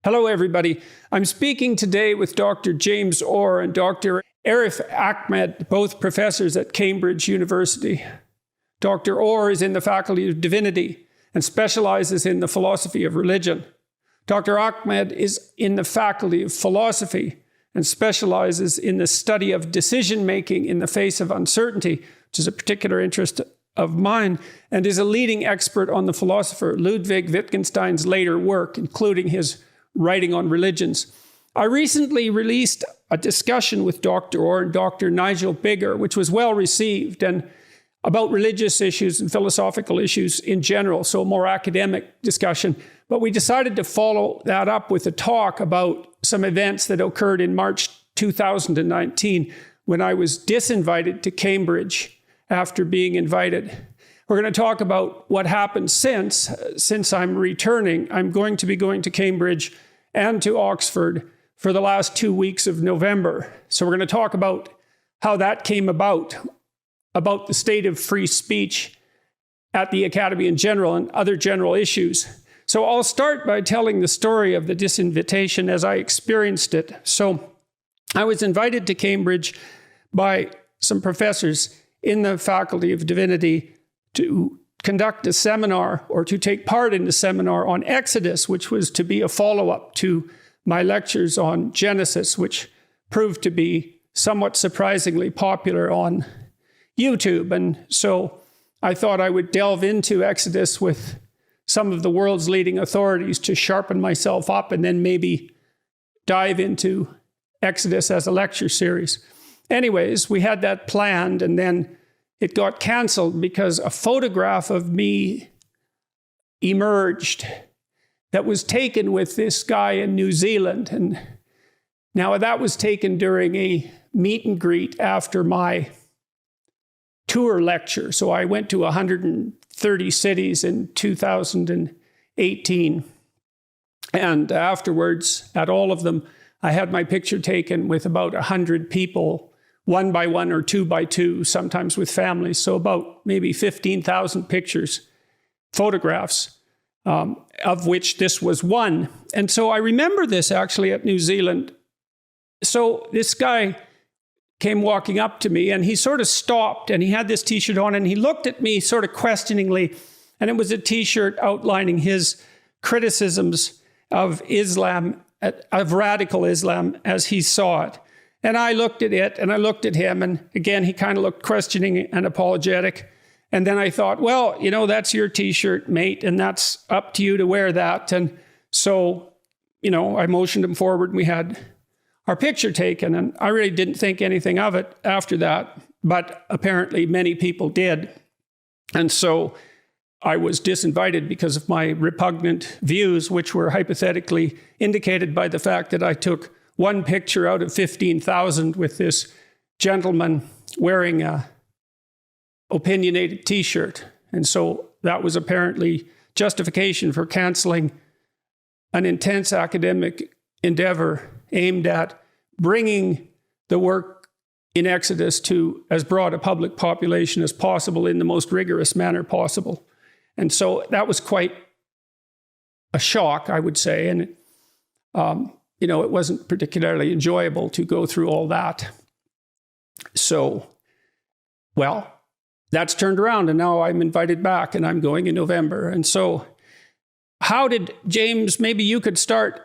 Hello, everybody. I'm speaking today with Dr. James Orr and Dr. Arif Ahmed, both professors at Cambridge University. Dr. Orr is in the Faculty of Divinity and specializes in the philosophy of religion. Dr. Ahmed is in the Faculty of Philosophy and specializes in the study of decision-making in the face of uncertainty, which is a particular interest of mine, and is a leading expert on the philosopher Ludwig Wittgenstein's later work, including his writing on religions. I recently released a discussion with Dr. Orr and Dr. Nigel Bigger, which was well received, and about religious issues and philosophical issues in general, so a more academic discussion. But we decided to follow that up with a talk about some events that occurred in March 2019 when I was disinvited to Cambridge after being invited. We're going to talk about what happened since I'm returning. I'm going to be going to Cambridge and to Oxford for the last 2 weeks of November. So we're going to talk about how that came about the state of free speech at the Academy in general and other general issues. So I'll start by telling the story of the disinvitation as I experienced it. So I was invited to Cambridge by some professors in the Faculty of Divinity to conduct a seminar or to take part in the seminar on Exodus, which was to be a follow-up to my lectures on Genesis, which proved to be somewhat surprisingly popular on YouTube. And so I thought I would delve into Exodus with some of the world's leading authorities to sharpen myself up and then maybe dive into Exodus as a lecture series. Anyways, we had that planned, and then it got canceled because a photograph of me emerged that was taken with this guy in New Zealand. And now that was taken during a meet and greet after my tour lecture. So I went to 130 cities in 2018. And afterwards, at all of them, I had my picture taken with about 100 people, 1 by 1 or 2 by 2, sometimes with families. So about maybe 15,000 pictures, photographs, of which this was one. And so I remember this actually at New Zealand. So this guy came walking up to me and he sort of stopped and he had this t-shirt on and he looked at me sort of questioningly. And it was a t-shirt outlining his criticisms of Islam, of radical Islam as he saw it. And I looked at it and I looked at him, and again, he kind of looked questioning and apologetic. And then I thought, well, you know, that's your t-shirt, mate, and that's up to you to wear that. And so, you know, I motioned him forward and we had our picture taken, and I really didn't think anything of it after that, but apparently many people did. And so I was disinvited because of my repugnant views, which were hypothetically indicated by the fact that I took one picture out of 15,000 with this gentleman wearing a opinionated t-shirt. And so that was apparently justification for canceling an intense academic endeavor aimed at bringing the work in Exodus to as broad a public population as possible in the most rigorous manner possible. And so that was quite a shock, I would say. And, you know, it wasn't particularly enjoyable to go through all that. So, well, that's turned around and now I'm invited back and I'm going in November. And so how did, James, maybe you could start,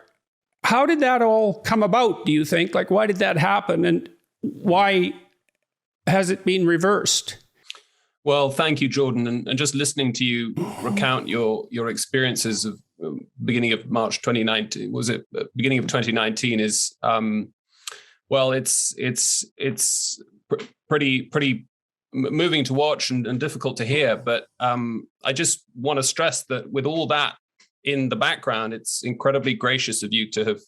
how did that all come about, do you think? Like, why did that happen and why has it been reversed? Well, thank you, Jordan. And just listening to you recount your experiences of beginning of March 2019, was it beginning of 2019 is, well, it's pretty moving to watch and difficult to hear. But I just want to stress that with all that in the background, it's incredibly gracious of you to have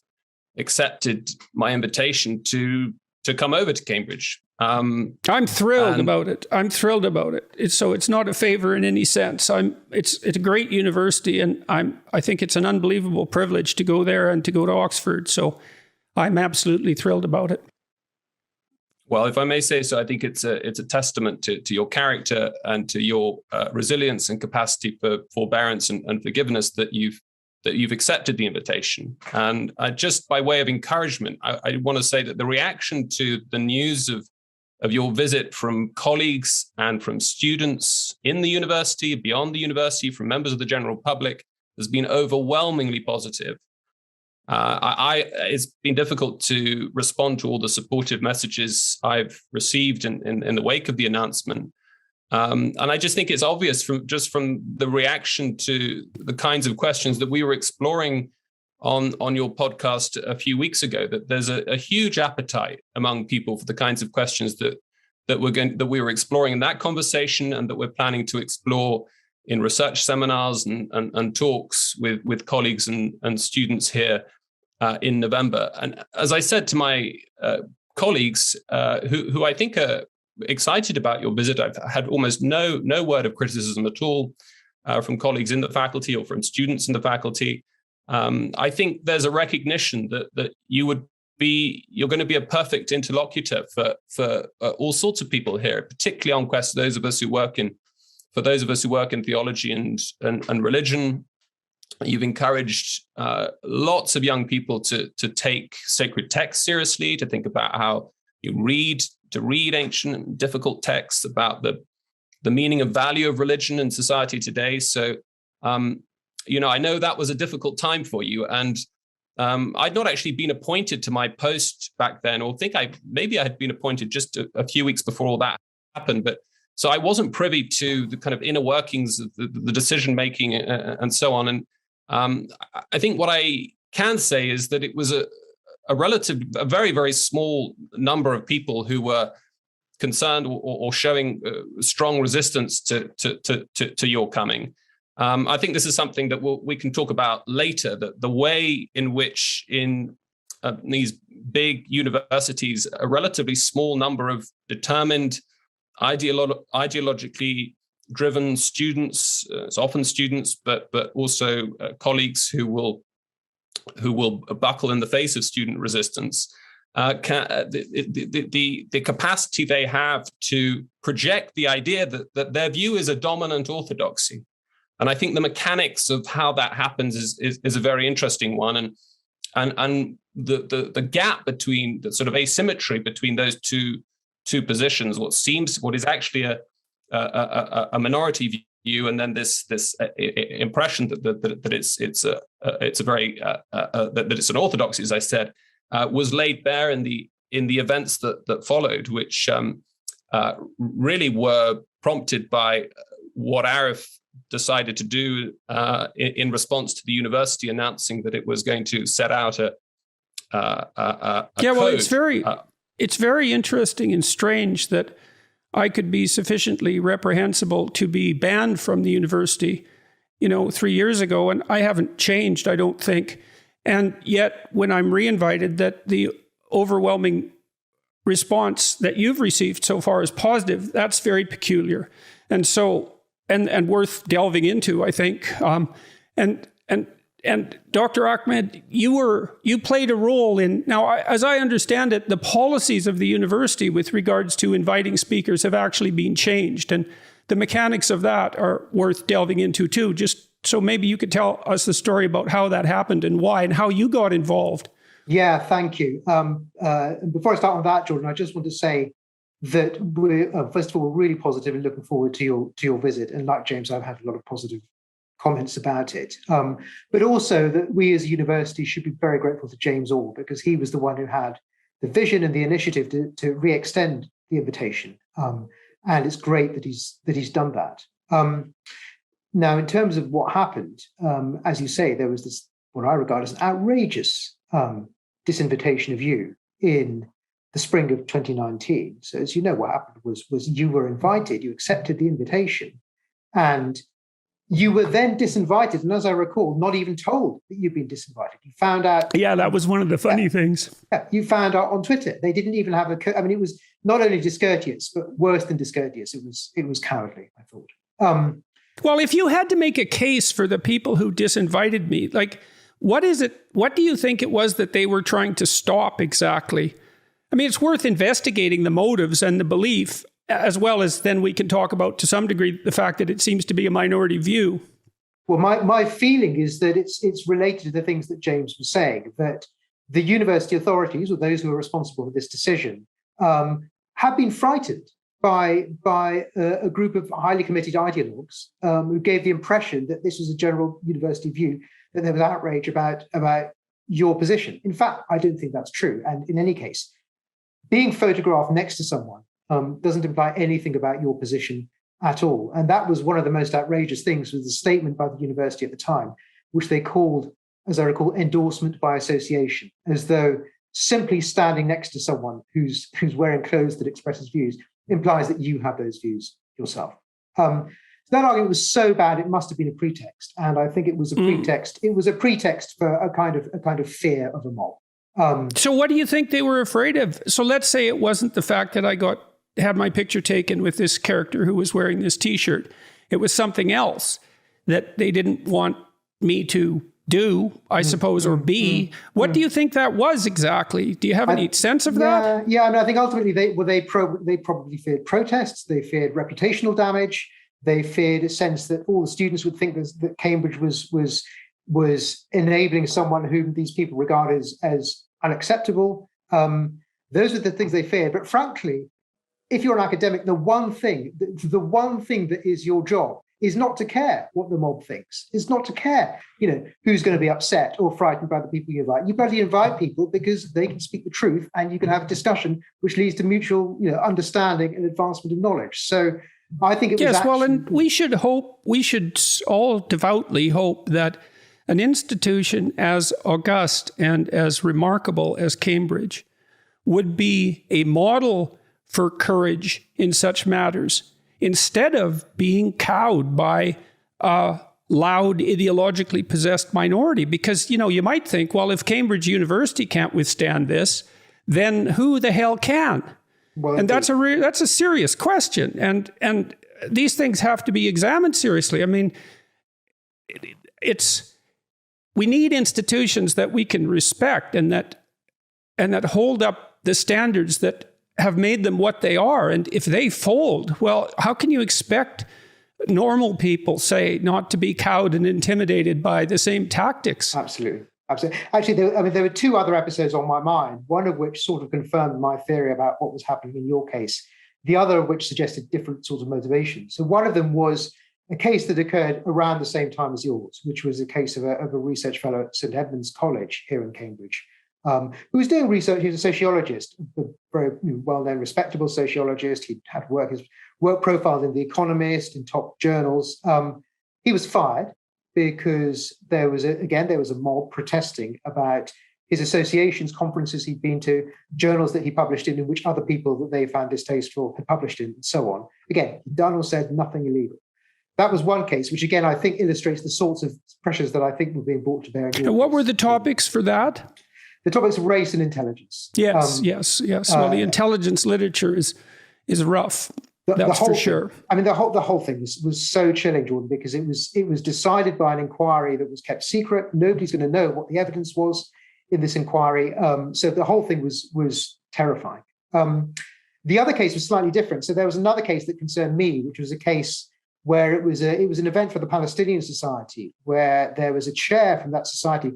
accepted my invitation to come over to Cambridge. I'm thrilled about it. I'm thrilled about it. It's not a favor in any sense. It's a great university, and I think it's an unbelievable privilege to go there and to go to Oxford. So I'm absolutely thrilled about it. Well, if I may say so, I think it's a testament to your character and to your resilience and capacity for forbearance and forgiveness that you've you've accepted the invitation. And just by way of encouragement, I want to say that the reaction to the news of your visit from colleagues and from students in the university, beyond the university, from members of the general public, has been overwhelmingly positive. It's been difficult to respond to all the supportive messages I've received in the wake of the announcement. And I just think it's obvious from the reaction to the kinds of questions that we were exploring on your podcast a few weeks ago, that there's a huge appetite among people for the kinds of questions that we were exploring in that conversation, and that we're planning to explore in research seminars and talks with colleagues and students here in November. And as I said to my colleagues who I think are excited about your visit, I've had almost no word of criticism at all from colleagues in the faculty or from students in the faculty. I think there's a recognition that you're going to be a perfect interlocutor for all sorts of people here, particularly on questions. Those of us who work in theology and religion. You've encouraged lots of young people to take sacred texts seriously, to think about how you read ancient and difficult texts, about the meaning and value of religion in society today. So, I know that was a difficult time for you, and I'd not actually been appointed to my post back then, or think I had been appointed just a few weeks before all that happened, but. So I wasn't privy to the kind of inner workings of the decision making and so on. And I think what I can say is that it was a very, very small number of people who were concerned or showing strong resistance to your coming. I think this is something that we can talk about later. That the way in which in these big universities, a relatively small number of determined, ideologically driven students, it's often students, but also colleagues who will buckle in the face of student resistance. The capacity they have to project the idea that their view is a dominant orthodoxy, and I think the mechanics of how that happens is a very interesting one, and the gap between the sort of asymmetry between those two positions, what is actually a minority view, and then this impression that it's an orthodoxy, as I said, was laid bare in the events that followed, which really were prompted by what Arif decided to do in response to the university announcing that it was going to set out a code. Well, it's very interesting and strange that I could be sufficiently reprehensible to be banned from the university, 3 years ago, and I haven't changed, I don't think. And yet, when I'm reinvited, that the overwhelming response that you've received so far is positive, that's very peculiar. And so, and worth delving into, I think. And Dr. Ahmed, you played a role in, now, as I understand it, the policies of the university with regards to inviting speakers have actually been changed. And the mechanics of that are worth delving into too. Just so maybe you could tell us the story about how that happened and why and how you got involved. Yeah, thank you. Before I start on that, Jordan, I just want to say that we're, first of all, we're really positive and looking forward to your visit. And like James, I've had a lot of positive comments about it, but also that we as a university should be very grateful to James Orr, because he was the one who had the vision and the initiative to re-extend the invitation, and it's great that he's done that. Now, in terms of what happened, as you say, there was this, what I regard as an outrageous disinvitation of you in the spring of 2019. So as you know, what happened was you were invited, you accepted the invitation, and you were then disinvited, and as I recall, not even told that you'd been disinvited. You found out. Yeah, that was one of the funny things. Yeah, you found out on Twitter. They didn't even have it was not only discourteous, but worse than discourteous. It was cowardly, I thought. Well, if you had to make a case for the people who disinvited me, like, what is it? What do you think it was that they were trying to stop exactly? I mean, it's worth investigating the motives and the belief, as well as then we can talk about, to some degree, the fact that it seems to be a minority view. Well, my feeling is that it's related to the things that James was saying, that the university authorities, or those who are responsible for this decision, have been frightened by a group of highly committed ideologues who gave the impression that this was a general university view, that there was outrage about your position. In fact, I don't think that's true. And in any case, being photographed next to someone doesn't imply anything about your position at all. And that was one of the most outrageous things, was the statement by the university at the time, which they called, as I recall, endorsement by association, as though simply standing next to someone who's wearing clothes that expresses views implies that you have those views yourself. So that argument was so bad, it must have been a pretext. And I think it was a pretext. It was a pretext for a kind of fear of a mob. So what do you think they were afraid of? So let's say it wasn't the fact that I had my picture taken with this character who was wearing this T-shirt. It was something else that they didn't want me to do, I suppose, or be. What do you think that was exactly? Do you have any sense of that? Yeah, I mean, I think ultimately they probably feared protests. They feared reputational damage. They feared a sense that all the students would think that Cambridge was enabling someone whom these people regard as unacceptable. Those are the things they feared. But frankly, if you're an academic, the one thing that is your job is not to care what the mob thinks. It's not to care, who's going to be upset or frightened by the people you invite. You better invite people because they can speak the truth, and you can have a discussion which leads to mutual, understanding and advancement of knowledge. So I think it was. Yes, well, and we should all devoutly hope that an institution as august and as remarkable as Cambridge would be a model for courage in such matters, instead of being cowed by a loud, ideologically possessed minority. Because, you might think, well, if Cambridge University can't withstand this, then who the hell can? Well, and that's a serious question. And these things have to be examined seriously. I mean, we need institutions that we can respect and that hold up the standards that have made them what they are. And if they fold, well, how can you expect normal people, say, not to be cowed and intimidated by the same tactics? Absolutely. Actually, there were two other episodes on my mind, one of which sort of confirmed my theory about what was happening in your case, the other of which suggested different sorts of motivations. So one of them was a case that occurred around the same time as yours, which was a case of a research fellow at St Edmund's College here in Cambridge, who was doing research. He was a sociologist, a very well-known, respectable sociologist. He'd had his work profiled in The Economist, in top journals. He was fired because there was a mob protesting about his associations, conferences he'd been to, journals that he published in which other people that they found distasteful had published in, and so on. Again, he'd done or said nothing illegal. That was one case, which again, I think illustrates the sorts of pressures that I think were being brought to bear. And what were the topics for that? The topics of race and intelligence. Yes. Well, the intelligence literature is rough. That's for sure. The whole thing was so chilling, Jordan, because it was decided by an inquiry that was kept secret. Nobody's going to know what the evidence was in this inquiry. So the whole thing was terrifying. The other case was slightly different. So there was another case that concerned me, which was a case where it was an event for the Palestinian Society, where there was a chair from that society,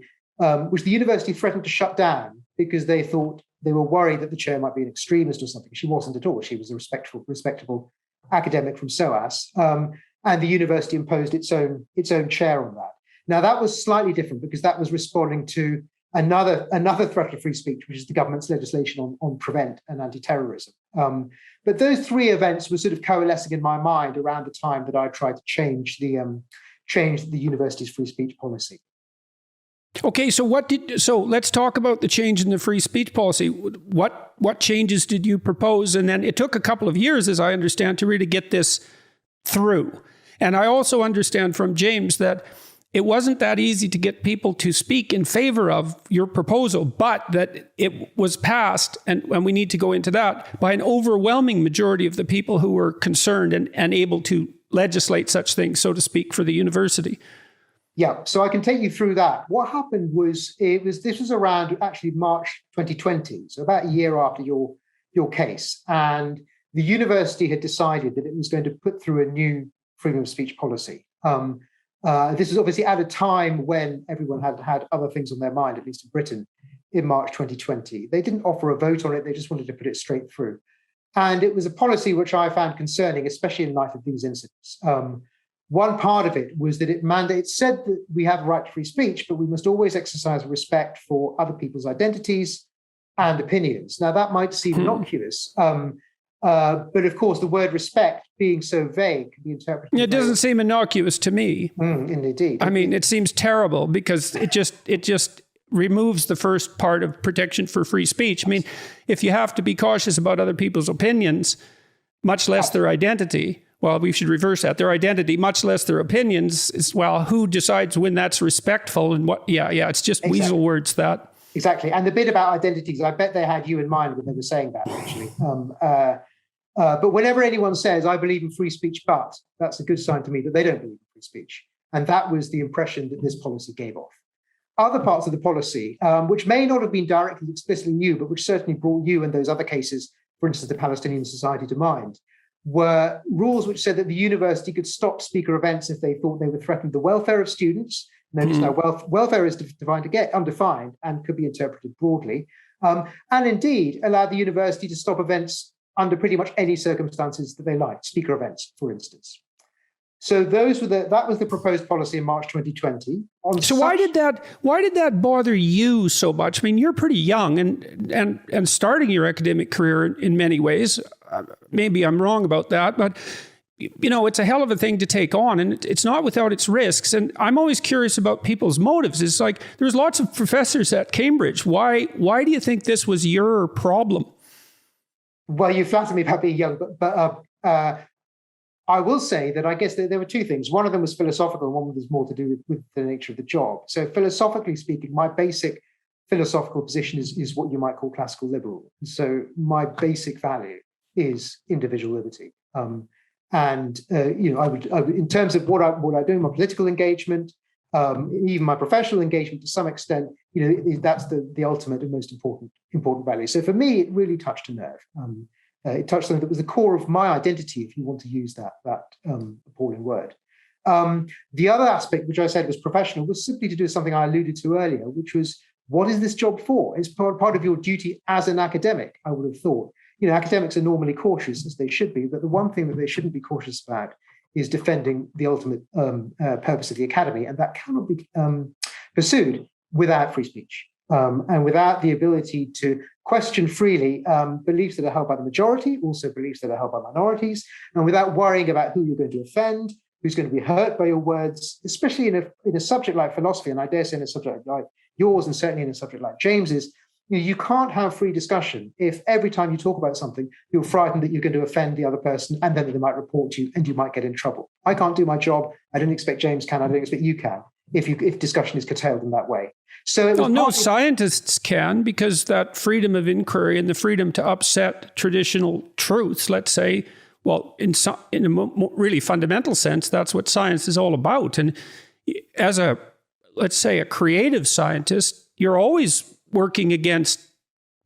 which the university threatened to shut down because they were worried that the chair might be an extremist or something. She wasn't at all. She was a respectable academic from SOAS, and the university imposed its own chair on that. Now that was slightly different because that was responding to another threat of free speech, which is the government's legislation on prevent and anti-terrorism. But those three events were sort of coalescing in my mind around the time that I tried to change the university's free speech policy. Okay, so let's talk about the change in the free speech policy. What changes did you propose? And then it took a couple of years, as I understand, to really get this through. And I also understand from James that it wasn't that easy to get people to speak in favor of your proposal, but that it was passed, and we need to go into that, by an overwhelming majority of the people who were concerned and able to legislate such things, so to speak, for the university. Yeah, so I can take you through that. What happened was this was around actually March 2020, so about a year after your case, and the university had decided that it was going to put through a new freedom of speech policy. This is obviously at a time when everyone had other things on their mind, at least in Britain, in March 2020. They didn't offer a vote on it. They just wanted to put it straight through. And it was a policy which I found concerning, especially in light of these incidents. One part of it was that it said that we have a right to free speech, but we must always exercise respect for other people's identities and opinions. Now, that might seem innocuous, but of course, the word respect being so vague can be interpreted. It doesn't seem innocuous to me. Indeed. I mean, it seems terrible because it just removes the first part of protection for free speech. I mean, if you have to be cautious about other people's opinions, much less their identity, well, we should reverse that. Their identity, much less their opinions, is, well, who decides when that's respectful and what? Yeah, it's just weasel words, that. Exactly. And the bit about identities, I bet they had you in mind when they were saying that, actually. But whenever anyone says, I believe in free speech, but, that's a good sign to me that they don't believe in free speech. And that was the impression that this policy gave off. Other parts of the policy, which may not have been directly explicitly new, but which certainly brought you and those other cases, for instance, the Palestinian Society, to mind, were rules which said that the university could stop speaker events if they thought they were threatening the welfare of students. Notice now, welfare is defined to get undefined and could be interpreted broadly, and indeed allow the university to stop events under pretty much any circumstances that they like, speaker events, for instance. So that was the proposed policy in March 2020. Why did that bother you so much? I mean, you're pretty young and starting your academic career in many ways. Maybe I'm wrong about that, but it's a hell of a thing to take on, and it's not without its risks. And I'm always curious about people's motives. It's like there's lots of professors at Cambridge. Why do you think this was your problem? Well, you flatter me about being young, but I will say that I guess there were two things. One of them was philosophical, and one was more to do with the nature of the job. So philosophically speaking, my basic philosophical position is what you might call classical liberal. So my basic value is individual liberty. I would, in terms of what I do in my political engagement, even my professional engagement to some extent, that's the ultimate and most important value. So for me, it really touched a nerve. It touched something that was the core of my identity, if you want to use that appalling word. The other aspect, which I said was professional, was simply to do something I alluded to earlier, which was, what is this job for? It's part of your duty as an academic, I would have thought. Academics are normally cautious, as they should be, but the one thing that they shouldn't be cautious about is defending the ultimate purpose of the academy, and that cannot be pursued without free speech and without the ability to question freely beliefs that are held by the majority, also beliefs that are held by minorities, and without worrying about who you're going to offend, who's going to be hurt by your words, especially in a subject like philosophy, and I dare say in a subject like yours, and certainly in a subject like James's. You can't have free discussion if every time you talk about something, you're frightened that you're going to offend the other person and then they might report you and you might get in trouble. I can't do my job. I don't expect James can. I don't expect you can if discussion is curtailed in that way. So no scientists can, because that freedom of inquiry and the freedom to upset traditional truths, let's say, well, in a really fundamental sense, that's what science is all about. And as let's say, a creative scientist, you're always working against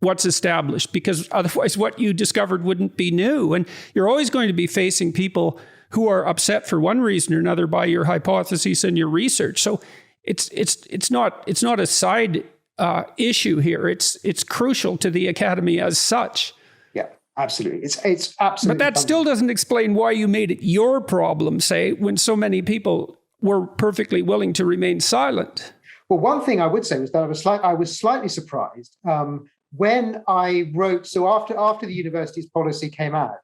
what's established, because otherwise what you discovered wouldn't be new. And you're always going to be facing people who are upset for one reason or another by your hypotheses and your research. So it's not a side issue here. It's crucial to the academy as such. Yeah, absolutely. It's absolutely. But that still doesn't explain why you made it your problem, say, when so many people were perfectly willing to remain silent. Well, one thing I would say was that I was slightly surprised when I wrote. So after the university's policy came out,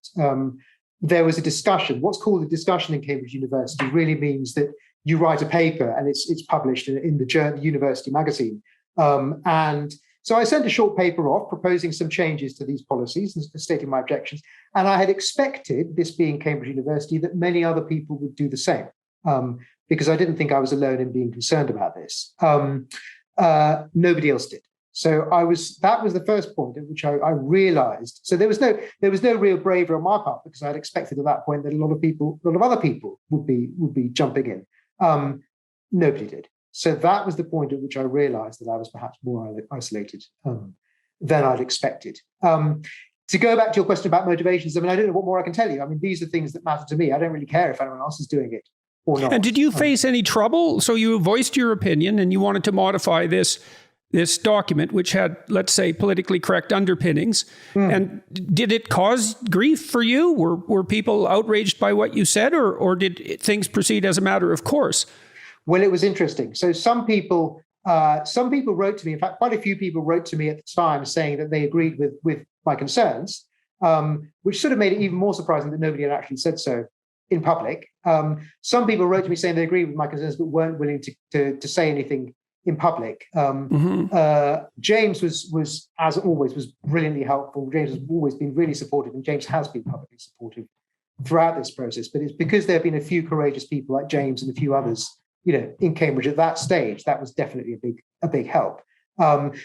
there was a discussion. What's called a discussion in Cambridge University really means that you write a paper and it's published in the university magazine. And so I sent a short paper off proposing some changes to these policies and stating my objections. And I had expected, this being Cambridge University, that many other people would do the same. Because I didn't think I was alone in being concerned about this. Nobody else did. So that was the first point at which I realized. So there was no real bravery on my part, because I had expected at that point that a lot of other people would be jumping in. Nobody did. So that was the point at which I realized that I was perhaps more isolated than I'd expected. To go back to your question about motivations, I mean, I don't know what more I can tell you. I mean, these are things that matter to me. I don't really care if anyone else is doing it or not. And did you face any trouble? So you voiced your opinion and you wanted to modify this document, which had, let's say, politically correct underpinnings. And did it cause grief for you? Were people outraged by what you said, or did things proceed as a matter of course? Well, it was interesting. So some people wrote to me. In fact, quite a few people wrote to me at the time saying that they agreed with my concerns, which sort of made it even more surprising that nobody had actually said so in public. Some people wrote to me saying they agreed with my concerns but weren't willing to say anything in public. James was, as always, was brilliantly helpful. James has always been really supportive, and James has been publicly supportive throughout this process. But it's because there have been a few courageous people like James and a few others, in Cambridge at that stage, that was definitely a big help.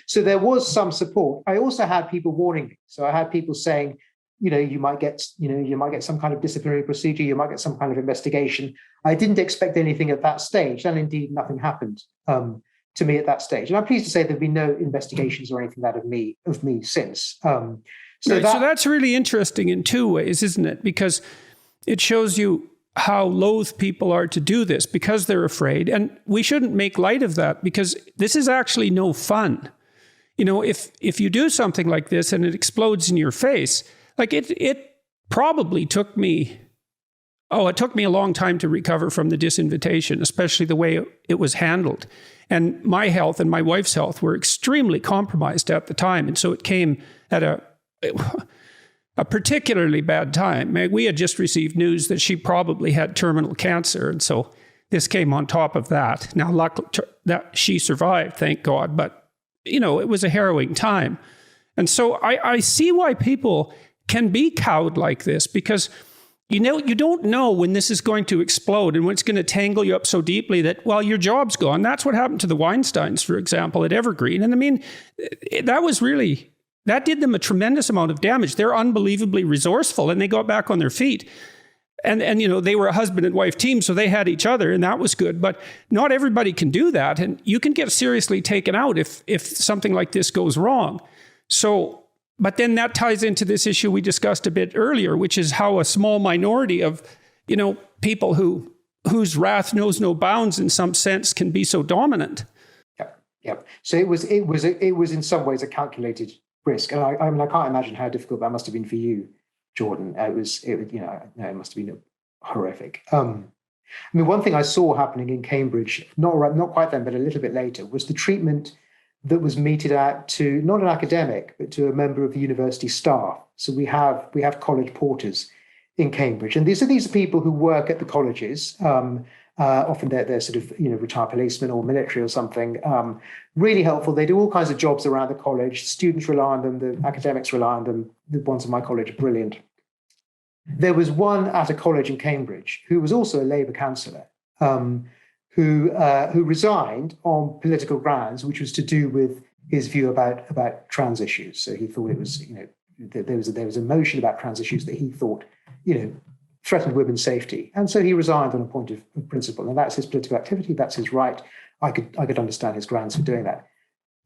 So there was some support. I also had people warning me. So I had people saying, you might get some kind of disciplinary procedure, you might get some kind of investigation. I didn't expect anything at that stage, and indeed nothing happened to me at that stage. And I'm pleased to say there've been no investigations or anything of me since. So that's really interesting in two ways, isn't it? Because it shows you how loath people are to do this because they're afraid. And we shouldn't make light of that, because this is actually no fun. If you do something like this and it explodes in your face, like it probably took me a long time to recover from the disinvitation, especially the way it was handled. And my health and my wife's health were extremely compromised at the time. And so it came at a particularly bad time. We had just received news that she probably had terminal cancer. And so this came on top of that. Now, luckily that she survived, thank God. But, it was a harrowing time. And so I see why people can be cowed like this, because you don't know when this is going to explode and when it's going to tangle you up so deeply that, well, your job's gone. That's what happened to the Weinsteins, for example, at Evergreen. And I mean, that did them a tremendous amount of damage. They're unbelievably resourceful, and they got back on their feet. And they were a husband and wife team, so they had each other, and that was good. But not everybody can do that, and you can get seriously taken out if something like this goes wrong. So, but then that ties into this issue we discussed a bit earlier, which is how a small minority of, people whose wrath knows no bounds in some sense can be so dominant. Yeah. So it was in some ways a calculated risk, and I mean I can't imagine how difficult that must have been for you, Jordan. It must have been horrific. One thing I saw happening in Cambridge, not quite then, but a little bit later, was the treatment that was meted out to not an academic, but to a member of the university staff. So we have college porters in Cambridge, and these are people who work at the colleges. Often they're sort of retired policemen or military or something. Really helpful. They do all kinds of jobs around the college. Students rely on them. The academics rely on them. The ones in my college are brilliant. There was one at a college in Cambridge who was also a Labour councillor, who resigned on political grounds, which was to do with his view about trans issues. So he thought it was there was a motion about trans issues that he thought threatened women's safety, and so he resigned on a point of principle. And that's his political activity. That's his right. I could understand his grounds for doing that.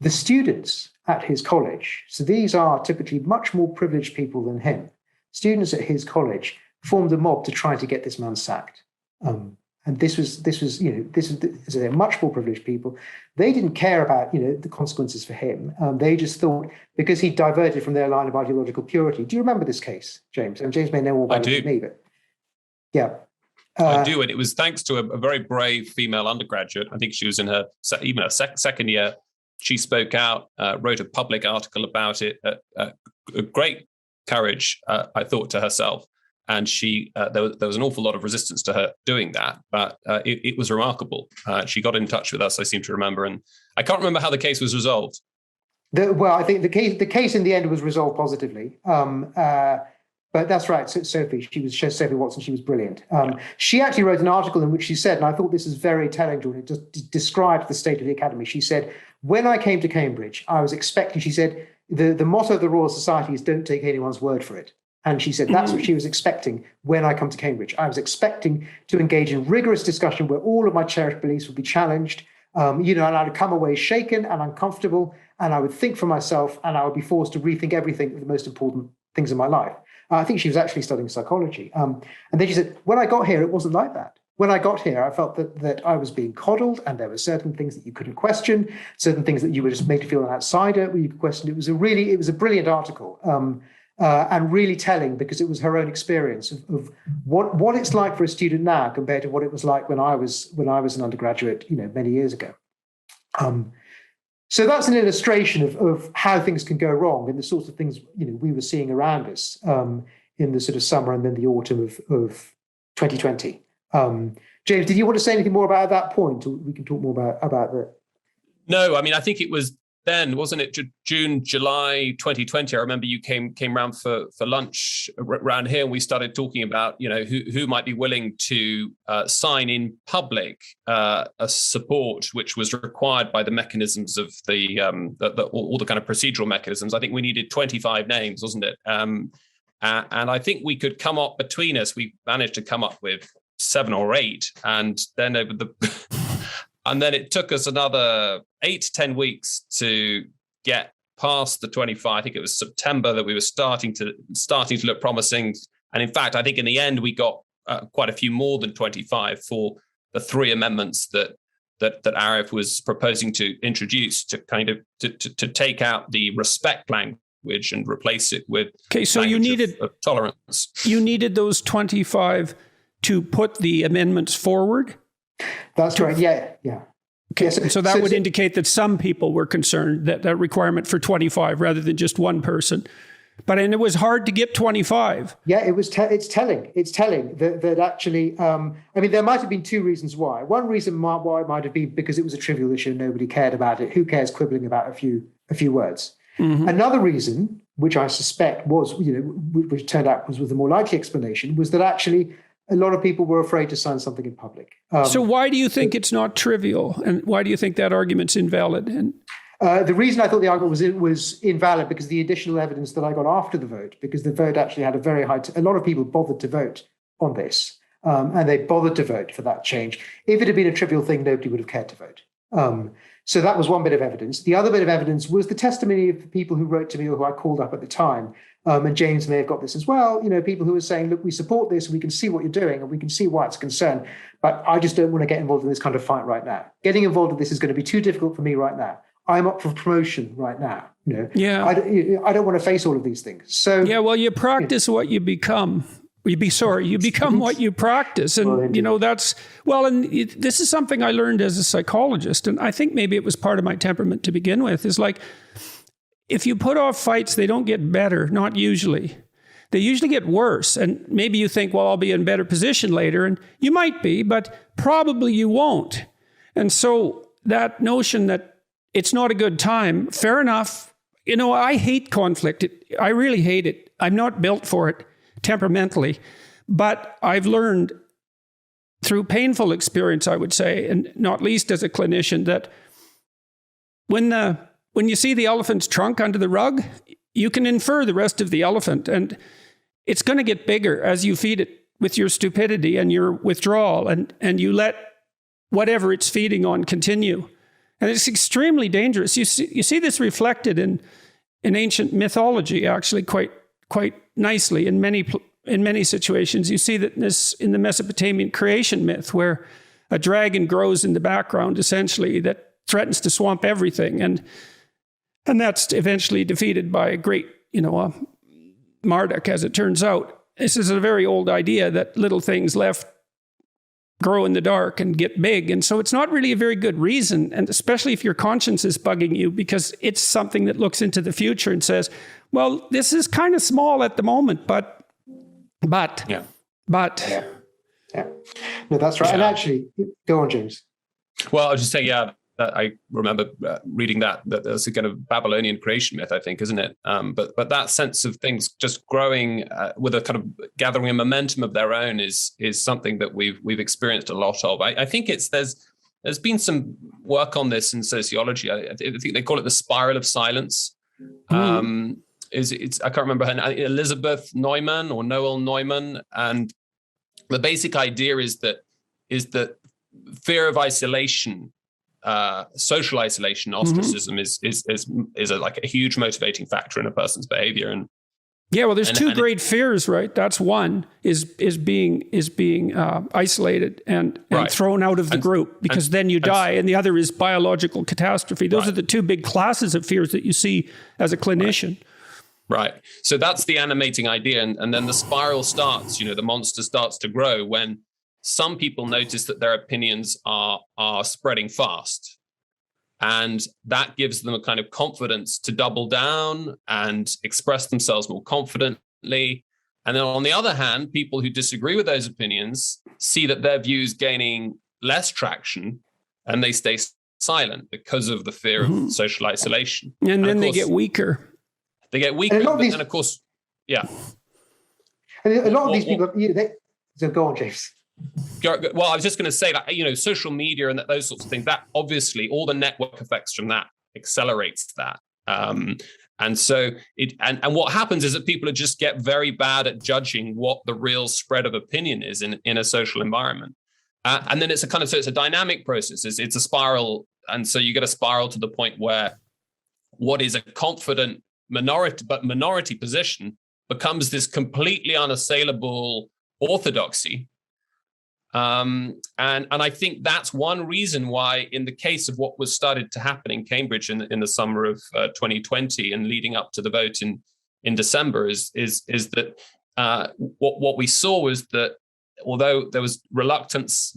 The students at his college, so these are typically much more privileged people than him. Students at his college formed a mob to try to get this man sacked. And this was they're much more privileged people. They didn't care about the consequences for him. They just thought because he diverted from their line of ideological purity. Do you remember this case, James? And James may know more about it than me, but yeah. I do, and it was thanks to a very brave female undergraduate. I think she was in her second year. She spoke out, wrote a public article about it. A great courage, I thought to herself, and there was an awful lot of resistance to her doing that, but it was remarkable. She got in touch with us, I seem to remember, and I can't remember how the case was resolved. I think the case in the end was resolved positively. But that's right, Sophie. Sophie Watson. She was brilliant. She actually wrote an article in which she said, and I thought this is very telling, Jordan. It just described the state of the academy. She said, when I came to Cambridge, I was expecting. She said, the motto of the Royal Society is "Don't take anyone's word for it." And she said that's what she was expecting when I come to Cambridge. I was expecting to engage in rigorous discussion where all of my cherished beliefs would be challenged. And I'd come away shaken and uncomfortable, and I would think for myself, and I would be forced to rethink everything, the most important things in my life. I think she was actually studying psychology. And then she said, when I got here, it wasn't like that. when I got here, I felt that I was being coddled, and there were certain things that you couldn't question, certain things that you were just made to feel an outsider when you could question. It was a brilliant article, and really telling, because it was her own experience of what it's like for a student now compared to what it was like when I was an undergraduate, many years ago. So that's an illustration of how things can go wrong and the sorts of things we were seeing around us in the sort of summer and then the autumn of 2020. James, did you want to say anything more about that point, or we can talk more about that? No, I mean, I think it was then, wasn't it, June, July 2020? I remember you came round for lunch around here, and we started talking about, who might be willing to sign in public a support which was required by the mechanisms of all the kind of procedural mechanisms. I think we needed 25 names, wasn't it? And I think we could come up between us. We managed to come up with 7 or 8, and then and then it took us another 8 to 10 weeks to get past the 25. I think it was September that we were starting to look promising. And in fact, I think in the end we got quite a few more than 25 for the 3 amendments that Arif was proposing to introduce to kind of to take out the respect language and replace it with so you needed of tolerance. You needed those 25 to put the amendments forward? That's right. Yeah. Okay, yeah, so that would indicate that some people were concerned that requirement for 25 rather than just one person. And it was hard to get 25. Yeah, it was. It's telling. It's telling that actually. There might have been 2 reasons why. One reason why it might have been because it was a trivial issue and nobody cared about it. Who cares quibbling about a few words? Mm-hmm. Another reason, which I suspect was, which turned out was the more likely explanation, was that actually a lot of people were afraid to sign something in public. So why do you think it's not trivial? And why do you think that argument's invalid? And the reason I thought the argument was invalid because the additional evidence that I got after the vote, because the vote actually had a very high, a lot of people bothered to vote on this, and they bothered to vote for that change. If it had been a trivial thing, nobody would have cared to vote. So that was one bit of evidence. The other bit of evidence was the testimony of the people who wrote to me or who I called up at the time. And James may have got this as well. People who were saying, look, we support this, and we can see what you're doing, and we can see why it's a concern. But I just don't want to get involved in this kind of fight right now. Getting involved in this is going to be too difficult for me right now. I'm up for promotion right now. Yeah. I don't want to face all of these things. So yeah, well, you practice what you become. You become what you practice. And, and this is something I learned as a psychologist. And I think maybe it was part of my temperament to begin with, is like, if you put off fights, they don't get better, not usually. They usually get worse. And maybe you think, well, I'll be in a better position later. And you might be, but probably you won't. And so that notion that it's not a good time, fair enough. I hate conflict. I really hate it. I'm not built for it temperamentally. But I've learned through painful experience, I would say, and not least as a clinician, that when you see the elephant's trunk under the rug, you can infer the rest of the elephant. And it's going to get bigger as you feed it with your stupidity and your withdrawal, and you let whatever it's feeding on continue. And it's extremely dangerous. You see this reflected in ancient mythology, actually, quite nicely in many situations. You see that in the Mesopotamian creation myth, where a dragon grows in the background, essentially, that threatens to swamp everything. And that's eventually defeated by a great, Marduk, as it turns out. This is a very old idea that little things left grow in the dark and get big. And so it's not really a very good reason, and especially if your conscience is bugging you, because it's something that looks into the future and says, well, this is kind of small at the moment, but. Yeah. No, that's right. Yeah. And actually, go on, James. Well, I was just saying, that I remember reading that there's a kind of Babylonian creation myth, I think, isn't it? But that sense of things just growing with a kind of gathering a momentum of their own is something that we've experienced a lot of. I think there's been some work on this in sociology. I think they call it the spiral of silence. Mm. I can't remember her name, Elizabeth Neumann or Noel Neumann, and the basic idea is that fear of isolation, social isolation, ostracism, mm-hmm. is like a huge motivating factor in a person's behavior, Yeah, well, there's two great fears, right? That's one is being isolated and thrown out of the group because then you die, and the other is biological catastrophe. Those are the two big classes of fears that you see as a clinician. Right. So that's the animating idea, and then the spiral starts. The monster starts to grow when some people notice that their opinions are spreading fast. And that gives them a kind of confidence to double down and express themselves more confidently. And then on the other hand, people who disagree with those opinions see that their views gaining less traction and they stay silent because of the fear of social isolation. And then they get weaker. They get weaker. And of course, yeah. And a lot of these people, so go on, James. Well, I was just going to say that, social media and those sorts of things, that obviously all the network effects from that accelerates that. And so and what happens is that people just get very bad at judging what the real spread of opinion is in a social environment. And then it's a dynamic process. It's a spiral. And so you get a spiral to the point where what is a confident minority position becomes this completely unassailable orthodoxy. And I think that's one reason why, in the case of what was started to happen in Cambridge in the summer of 2020 and leading up to the vote in December, is that what we saw was that although there was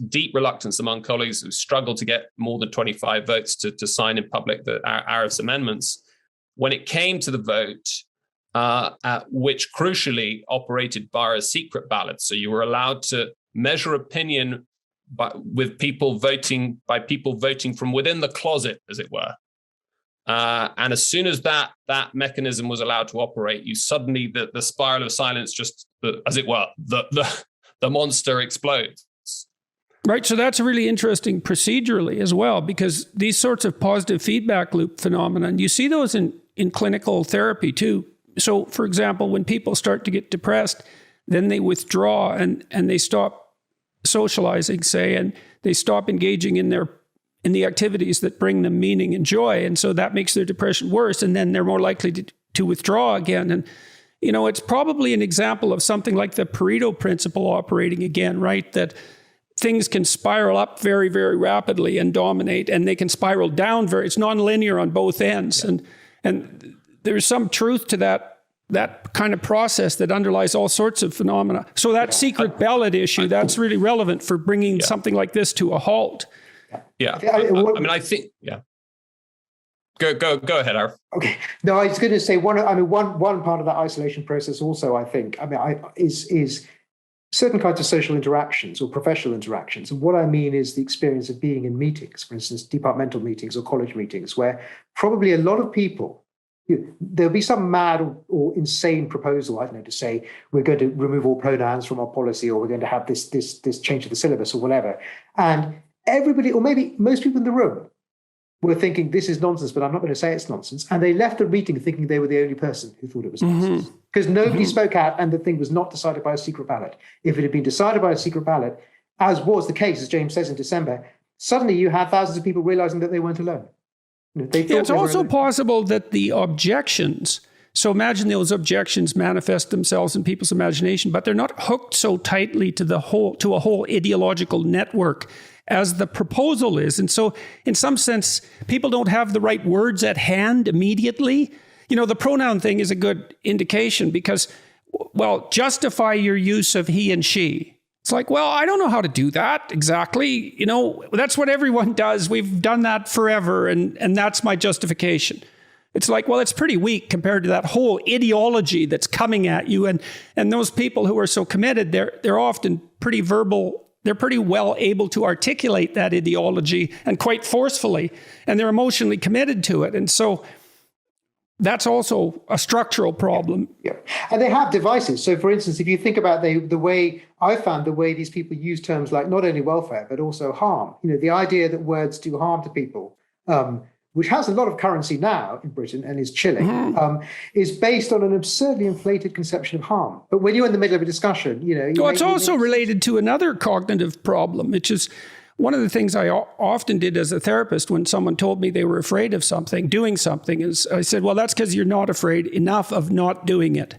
deep reluctance among colleagues who struggled to get more than 25 votes to sign in public Arif's amendments, when it came to the vote, which crucially operated via a secret ballot, so you were allowed to measure opinion by people voting from within the closet, as it were. And as soon as that mechanism was allowed to operate, you suddenly the spiral of silence as it were, the monster explodes. Right. So that's really interesting procedurally as well, because these sorts of positive feedback loop phenomena, and you see those in clinical therapy too. So, for example, when people start to get depressed, then they withdraw and they stop socializing, say, and they stop engaging in the activities that bring them meaning and joy. And so that makes their depression worse. And then they're more likely to withdraw again. And, it's probably an example of something like the Pareto principle operating again, right? That things can spiral up very, very rapidly and dominate, and they can spiral down it's nonlinear on both ends. Yeah. And there's some truth to that kind of process that underlies all sorts of phenomena. So that secret ballot issue, that's really relevant for bringing something like this to a halt. Yeah. I think, yeah. Go ahead, Arif. Okay. No, I was going to say one part of that isolation process also, I think, is certain kinds of social interactions or professional interactions. And what I mean is the experience of being in meetings, for instance, departmental meetings or college meetings, where probably a lot of people, there'll be some mad or insane proposal, I don't know, to say we're going to remove all pronouns from our policy, or we're going to have this change to the syllabus or whatever. And everybody, or maybe most people in the room, were thinking this is nonsense, but I'm not going to say it's nonsense. And they left the meeting thinking they were the only person who thought it was nonsense. Because nobody spoke out, and the thing was not decided by a secret ballot. If it had been decided by a secret ballot, as was the case, as James says, in December, suddenly you had thousands of people realizing that they weren't alone. It's also possible that the objections, so imagine those objections manifest themselves in people's imagination, but they're not hooked so tightly to a whole ideological network as the proposal is. And so in some sense, people don't have the right words at hand immediately. The pronoun thing is a good indication because, justify your use of he and she. It's like, I don't know how to do that exactly. That's what everyone does. We've done that forever. And that's my justification. It's like, it's pretty weak compared to that whole ideology that's coming at you. And those people who are so committed, they're often pretty verbal. They're pretty well able to articulate that ideology and quite forcefully. And they're emotionally committed to it. And so that's also a structural problem. Yeah. And they have devices. So, for instance, if you think about the way I found the way these people use terms like not only welfare, but also harm, the idea that words do harm to people, which has a lot of currency now in Britain and is chilling, is based on an absurdly inflated conception of harm. But when you're in the middle of a discussion, it's also related to another cognitive problem, which is one of the things I often did as a therapist when someone told me they were afraid of doing something, is I said, that's because you're not afraid enough of not doing it.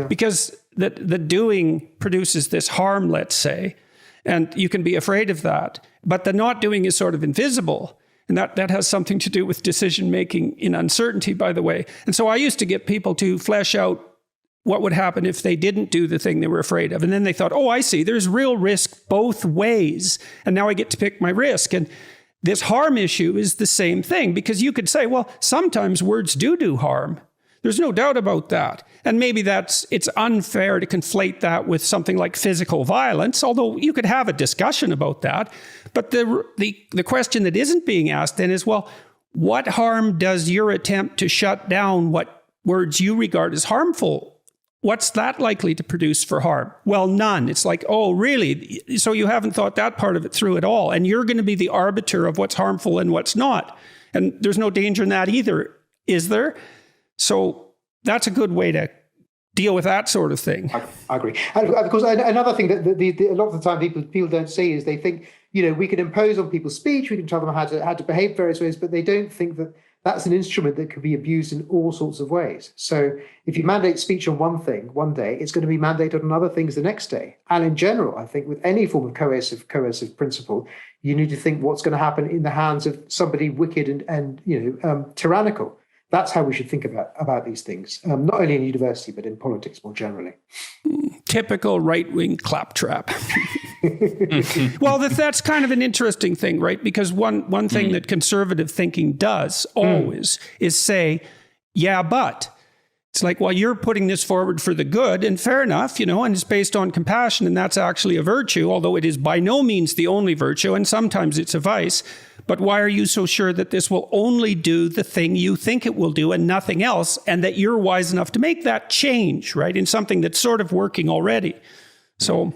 because the doing produces this harm, let's say, and you can be afraid of that. But the not doing is sort of invisible. And that has something to do with decision making in uncertainty, by the way. And so I used to get people to flesh out what would happen if they didn't do the thing they were afraid of. And then they thought, oh, I see, there's real risk both ways. And now I get to pick my risk. And this harm issue is the same thing, because you could say, well, sometimes words do harm. There's no doubt about that. And maybe it's unfair to conflate that with something like physical violence, although you could have a discussion about that. But the question that isn't being asked then is, well, what harm does your attempt to shut down what words you regard as harmful, what's that likely to produce for harm? Well, none. It's like, oh, really? So you haven't thought that part of it through at all. And you're going to be the arbiter of what's harmful and what's not. And there's no danger in that either, is there? So that's a good way to deal with that sort of thing. I agree. And of course, another thing that a lot of the time people don't see is they think, we can impose on people's speech, we can tell them how to behave various ways, but they don't think that that's an instrument that could be abused in all sorts of ways. So if you mandate speech on one thing one day, it's going to be mandated on other things the next day. And in general, I think with any form of coercive principle, you need to think what's going to happen in the hands of somebody wicked and tyrannical. That's how we should think about these things, not only in university, but in politics more generally. Typical right-wing claptrap. Well, that's kind of an interesting thing, right? Because one thing that conservative thinking does always is say, yeah, but. It's like, well, you're putting this forward for the good, and fair enough, and it's based on compassion, and that's actually a virtue, although it is by no means the only virtue, and sometimes it's a vice. But why are you so sure that this will only do the thing you think it will do and nothing else, and that you're wise enough to make that change, right, in something that's sort of working already? So...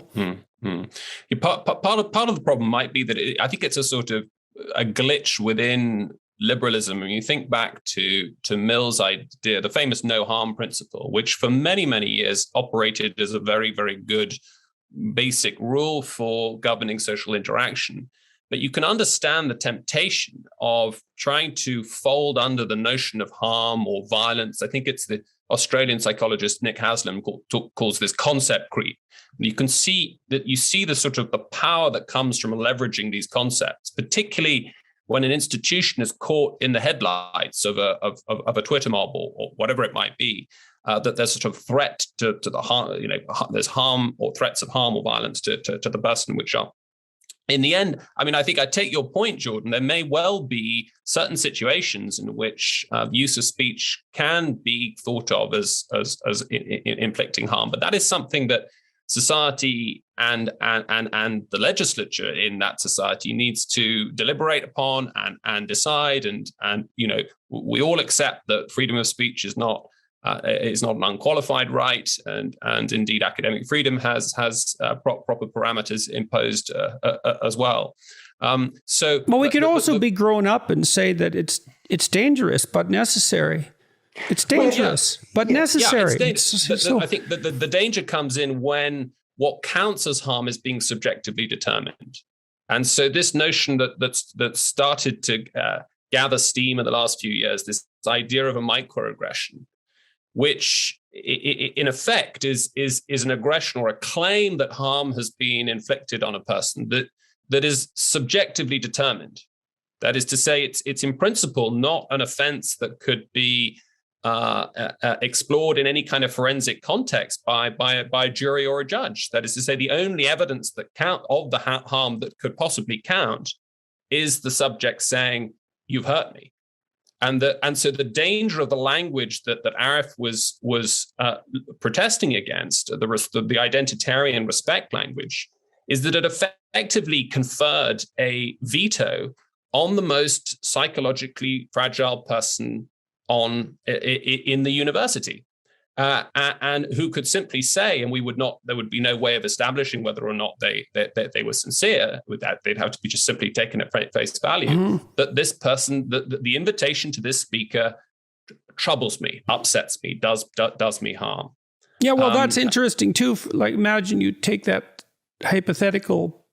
Part of the problem might be that I think it's a sort of a glitch within liberalism. When you think back to Mill's idea, the famous no harm principle, which for many, many years operated as a very, very good basic rule for governing social interaction. But you can understand the temptation of trying to fold under the notion of harm or violence. I think it's the Australian psychologist Nick Haslam calls this concept creep. And you can see that the sort of the power that comes from leveraging these concepts, particularly when an institution is caught in the headlights of a Twitter mob or whatever it might be, that there's sort of threat to the harm, there's harm or threats of harm or violence to the person, which are, in the end, I think I take your point, Jordan. There may well be certain situations in which use of speech can be thought of as inflicting harm, but that is something that society and the legislature in that society needs to deliberate upon and decide. And we all accept that freedom of speech is not an unqualified right, and indeed academic freedom has proper parameters imposed as well. We could also be grown up and say that it's dangerous but necessary. It's dangerous but necessary. I think that the danger comes in when what counts as harm is being subjectively determined, and so this notion that started to gather steam in the last few years, this idea of a microaggression, which in effect is an aggression or a claim that harm has been inflicted on a person that is subjectively determined. That is to say, it's in principle not an offense that could be explored in any kind of forensic context by a jury or a judge. That is to say, the only evidence that of the harm that could possibly count is the subject saying, "You've hurt me." And so the danger of the language that Arif was protesting against, the identitarian respect language, is that it effectively conferred a veto on the most psychologically fragile person in the university, and who could simply say, and there would be no way of establishing whether or not they were sincere with that. They'd have to be just simply taken at face value, that this person, the invitation to this speaker troubles me, upsets me, does me harm. Yeah, well, that's interesting too. Like, imagine you take that hypothetical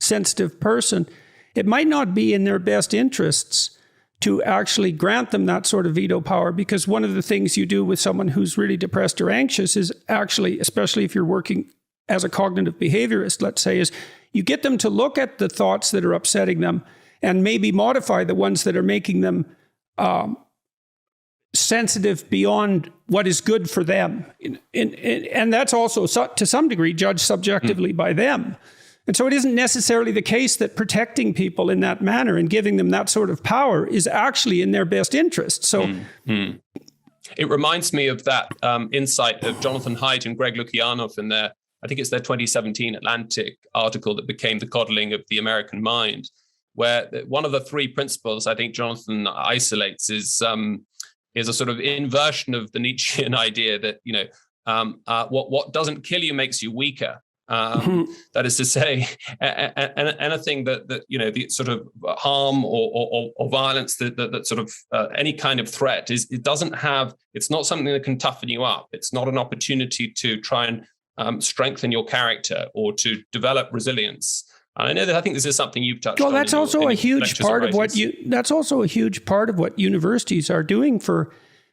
sensitive person. It might not be in their best interests to actually grant them that sort of veto power, because one of the things you do with someone who's really depressed or anxious is actually, especially if you're working as a cognitive behaviorist, let's say, is you get them to look at the thoughts that are upsetting them and maybe modify the ones that are making them sensitive beyond what is good for them. And that's also, to some degree, judged subjectively by them. And so it isn't necessarily the case that protecting people in that manner and giving them that sort of power is actually in their best interest. So it reminds me of that insight of Jonathan Haidt and Greg Lukianoff in their, I think it's their 2017 Atlantic article that became The Coddling of the American Mind, where one of the three principles I think Jonathan isolates is a sort of inversion of the Nietzschean idea that, what doesn't kill you makes you weaker. That is to say, anything that the sort of harm or violence that sort of any kind of threat is, it's not something that can toughen you up. It's not an opportunity to try and strengthen your character or to develop resilience. And I know that I think this is something you've touched on. Well, that's also a huge part of what universities are doing for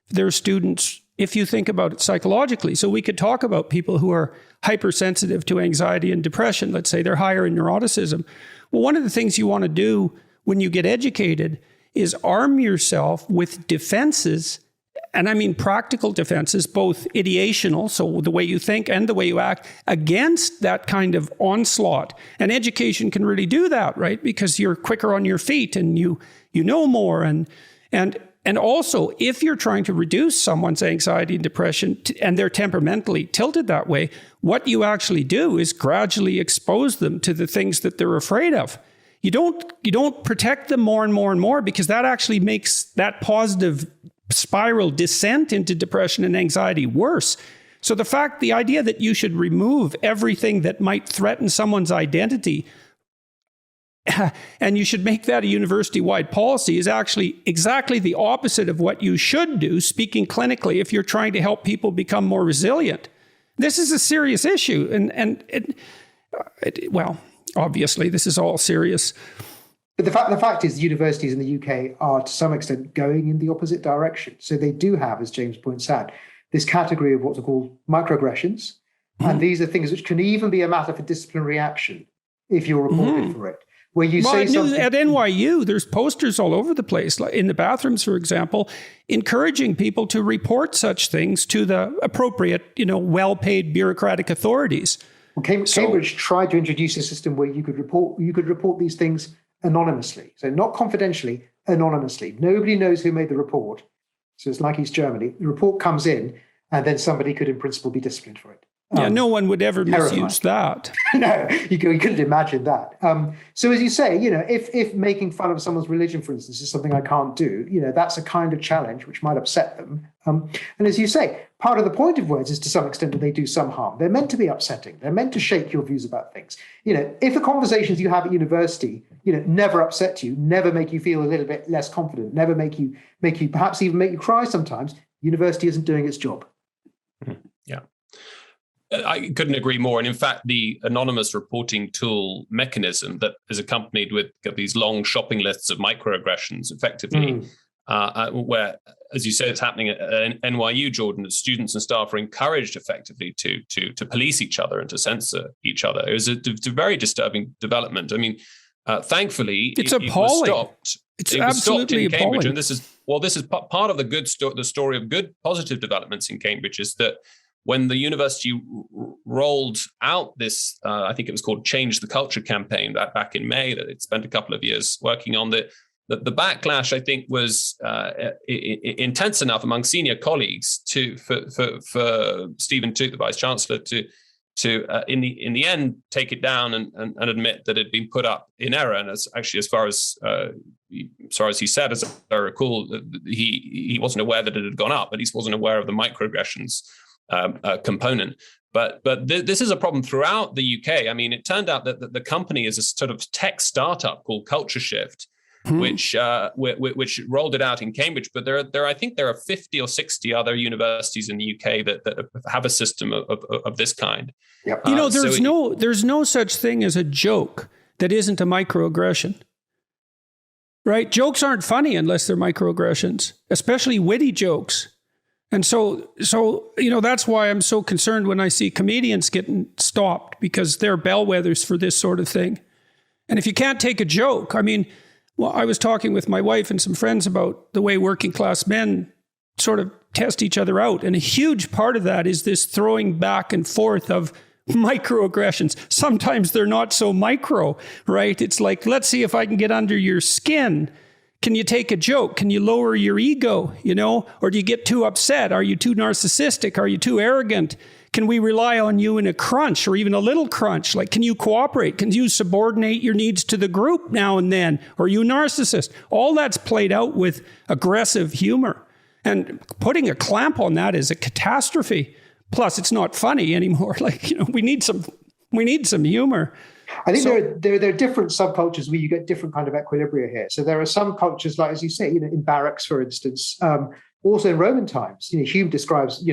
their students, if you think about it psychologically. So we could talk about people who are hypersensitive to anxiety and depression. Let's say they're higher in neuroticism. Well, one of the things you want to do when you get educated is arm yourself with defenses, and I mean practical defenses, both ideational, so the way you think and the way you act, against that kind of onslaught. And education can really do that, right? Because you're quicker on your feet and you know more. And also, if you're trying to reduce someone's anxiety and depression and they're temperamentally tilted that way, what you actually do is gradually expose them to the things that they're afraid of. You don't protect them more and more and more, because that actually makes that positive spiral descent into depression and anxiety worse. So the idea that you should remove everything that might threaten someone's identity and you should make that a university-wide policy is actually exactly the opposite of what you should do, speaking clinically, if you're trying to help people become more resilient. This is a serious issue. Well, obviously, this is all serious. But the fact is, universities in the UK are to some extent going in the opposite direction. So they do have, as James points out, this category of what are called microaggressions. And these are things which can even be a matter for disciplinary action if you're reported for it. Where you say something at NYU, there's posters all over the place, like in the bathrooms, for example, encouraging people to report such things to the appropriate, well-paid bureaucratic authorities. Well, Cambridge tried to introduce a system where you could report these things anonymously, so not confidentially, anonymously. Nobody knows who made the report. So it's like East Germany. The report comes in, and then somebody could, in principle, be disciplined for it. No one would ever misuse that. No, you couldn't imagine that. So as you say, if making fun of someone's religion, for instance, is something I can't do, that's a kind of challenge which might upset them. And as you say, part of the point of words is to some extent that they do some harm. They're meant to be upsetting. They're meant to shake your views about things. If the conversations you have at university, never upset you, never make you feel a little bit less confident, never make you perhaps even make you cry sometimes, university isn't doing its job. Yeah. I couldn't agree more. And in fact, the anonymous reporting tool mechanism that is accompanied with these long shopping lists of microaggressions, effectively, where, as you say, it's happening at NYU, Jordan, that students and staff are encouraged effectively to police each other and to censor each other. It was a very disturbing development. I mean, thankfully, it's appalling. It was stopped. It's absolutely in Cambridge, appalling. and this is part of the story of good positive developments in Cambridge is that when the university rolled out this, I think it was called Change the Culture campaign back in May, that it spent a couple of years working on, the backlash, I think, was intense enough among senior colleagues for Stephen Toote, the Vice Chancellor, to in the end take it down and admit that it had been put up in error. And as far as he said, as I recall, he wasn't aware that it had gone up, but he wasn't aware of the microaggressions component. But this is a problem throughout the UK. I mean, it turned out that the company is a sort of tech startup called Culture Shift, which rolled it out in Cambridge. But I think there are 50 or 60 other universities in the UK that have a system of this kind. Yep. There's no such thing as a joke that isn't a microaggression. right? Jokes aren't funny unless they're microaggressions, especially witty jokes. And so, that's why I'm so concerned when I see comedians getting stopped, because they're bellwethers for this sort of thing. And if you can't take a joke, I was talking with my wife and some friends about the way working class men sort of test each other out. And a huge part of that is this throwing back and forth of microaggressions. Sometimes they're not so micro, right? It's like, let's see if I can get under your skin. Can you take a joke? Can you lower your ego, Or do you get too upset? Are you too narcissistic? Are you too arrogant? Can we rely on you in a crunch or even a little crunch? Like, can you cooperate? Can you subordinate your needs to the group now and then? Or are you a narcissist? All that's played out with aggressive humor. And putting a clamp on that is a catastrophe. Plus, it's not funny anymore. We need some humor. I think there are different subcultures where you get different kind of equilibria here. So there are some cultures, like, as you say, in barracks, for instance, also in Roman times. Hume describes,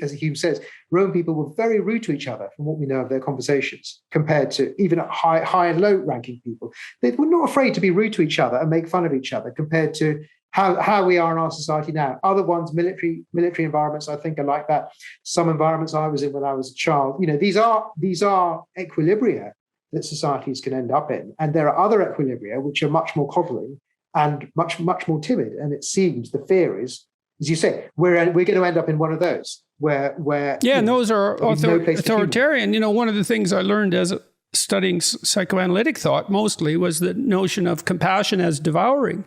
as Hume says, Roman people were very rude to each other from what we know of their conversations, compared to even high and low ranking people. They were not afraid to be rude to each other and make fun of each other, compared to how we are in our society now. Other ones, military environments, I think, are like that. Some environments I was in when I was a child, these are equilibria that societies can end up in. And there are other equilibria which are much more coddling and much more timid. And it seems the fear is, as you say, we're going to end up in one of those where and those are authoritarian. One of the things I learned as studying psychoanalytic thought mostly was the notion of compassion as devouring.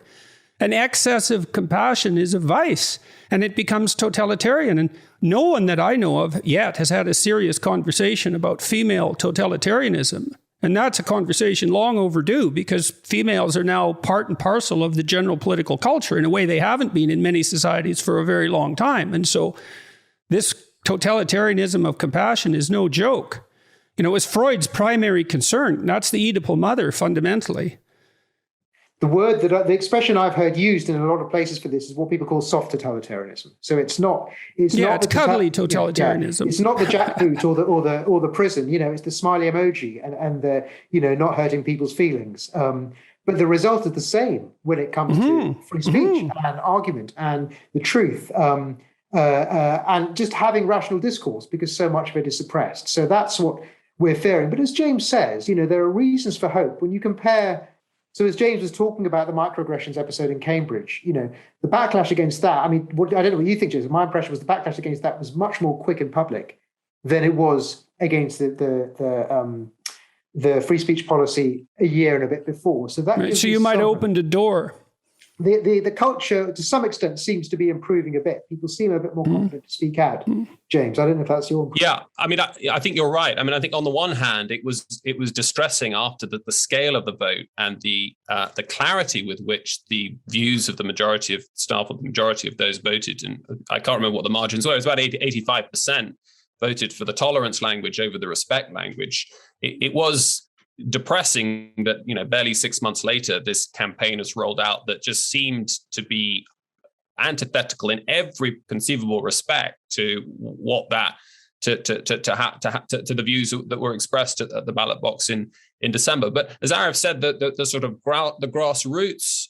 And excessive compassion is a vice, and it becomes totalitarian. And no one that I know of yet has had a serious conversation about female totalitarianism. And that's a conversation long overdue, because females are now part and parcel of the general political culture in a way they haven't been in many societies for a very long time. And so this totalitarianism of compassion is no joke. It was Freud's primary concern. That's the Oedipal mother, fundamentally. The expression I've heard used in a lot of places for this is what people call soft totalitarianism. So it's cuddly totalitarianism. It's not the jackboot or the prison. It's the smiley emoji and the not hurting people's feelings. But the result is the same when it comes to free speech and argument and the truth, and just having rational discourse, because so much of it is suppressed. So that's what we're fearing. But as James says, there are reasons for hope when you compare. So as James was talking about the microaggressions episode in Cambridge, the backlash against that, I don't know what you think, James. My impression was the backlash against that was much more quick and public than it was against the free speech policy a year and a bit before. So that right. So you might open the door. The culture, to some extent, seems to be improving a bit. People seem a bit more confident to speak out. James, I don't know if that's your impression. Yeah, I think you're right. I think on the one hand, it was distressing after the scale of the vote and the clarity with which the views of the majority of staff, or the majority of those voted, and I can't remember what the margins were. It was about 85% voted for the tolerance language over the respect language. It was depressing that barely 6 months later this campaign has rolled out that just seemed to be antithetical in every conceivable respect to what that to the views that were expressed at the ballot box in December. But as Arif said, the sort of the grassroots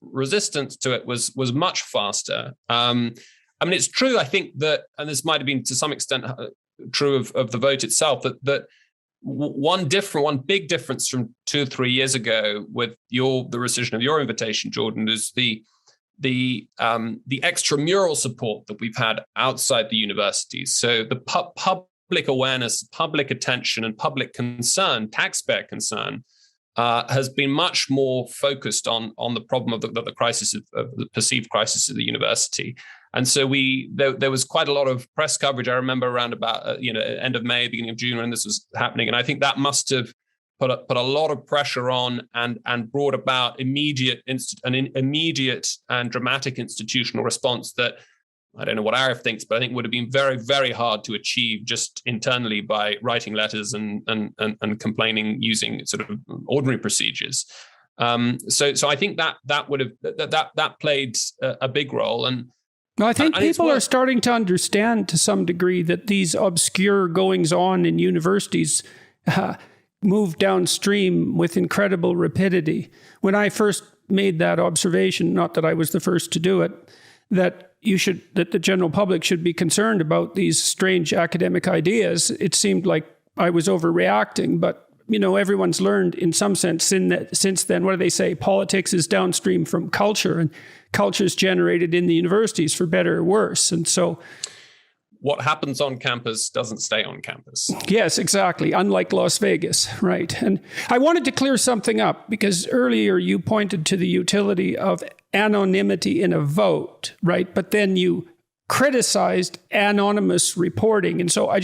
resistance to it was much faster. It's true, I think, that, and this might have been to some extent true of the vote itself, that one big difference from 2 or 3 years ago with the rescission of your invitation, Jordan, is the extramural support that we've had outside the universities. So the public awareness, public attention, and public concern, taxpayer concern, has been much more focused on the problem of the crisis of the perceived crisis of the university. And so there was quite a lot of press coverage. I remember around about end of May, beginning of June, when this was happening, and I think that must have put a lot of pressure on and brought about immediate and dramatic institutional response that I don't know what Arif thinks, but I think would have been very, very hard to achieve just internally by writing letters and complaining using sort of ordinary procedures. So I think that would have that played a big role. And I think people are starting to understand to some degree that these obscure goings on in universities move downstream with incredible rapidity. When I first made that observation, not that I was the first to do it, that the general public should be concerned about these strange academic ideas, it seemed like I was overreacting, but everyone's learned in some sense since then. What do they say? Politics is downstream from culture, and culture is generated in the universities for better or worse. And so what happens on campus doesn't stay on campus. Yes, exactly. Unlike Las Vegas, right? And I wanted to clear something up because earlier you pointed to the utility of anonymity in a vote, right? But then you criticized anonymous reporting. And so I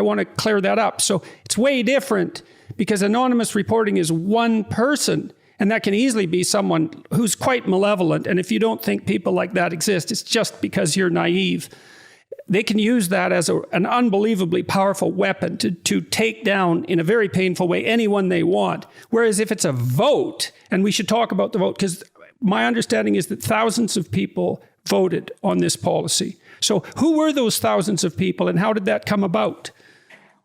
want to clear that up. So it's way different because anonymous reporting is one person, and that can easily be someone who's quite malevolent. And if you don't think people like that exist, it's just because you're naive. They can use that as an unbelievably powerful weapon to take down in a very painful way anyone they want. Whereas if it's a vote, and we should talk about the vote, because my understanding is that thousands of people voted on this policy. So who were those thousands of people and how did that come about?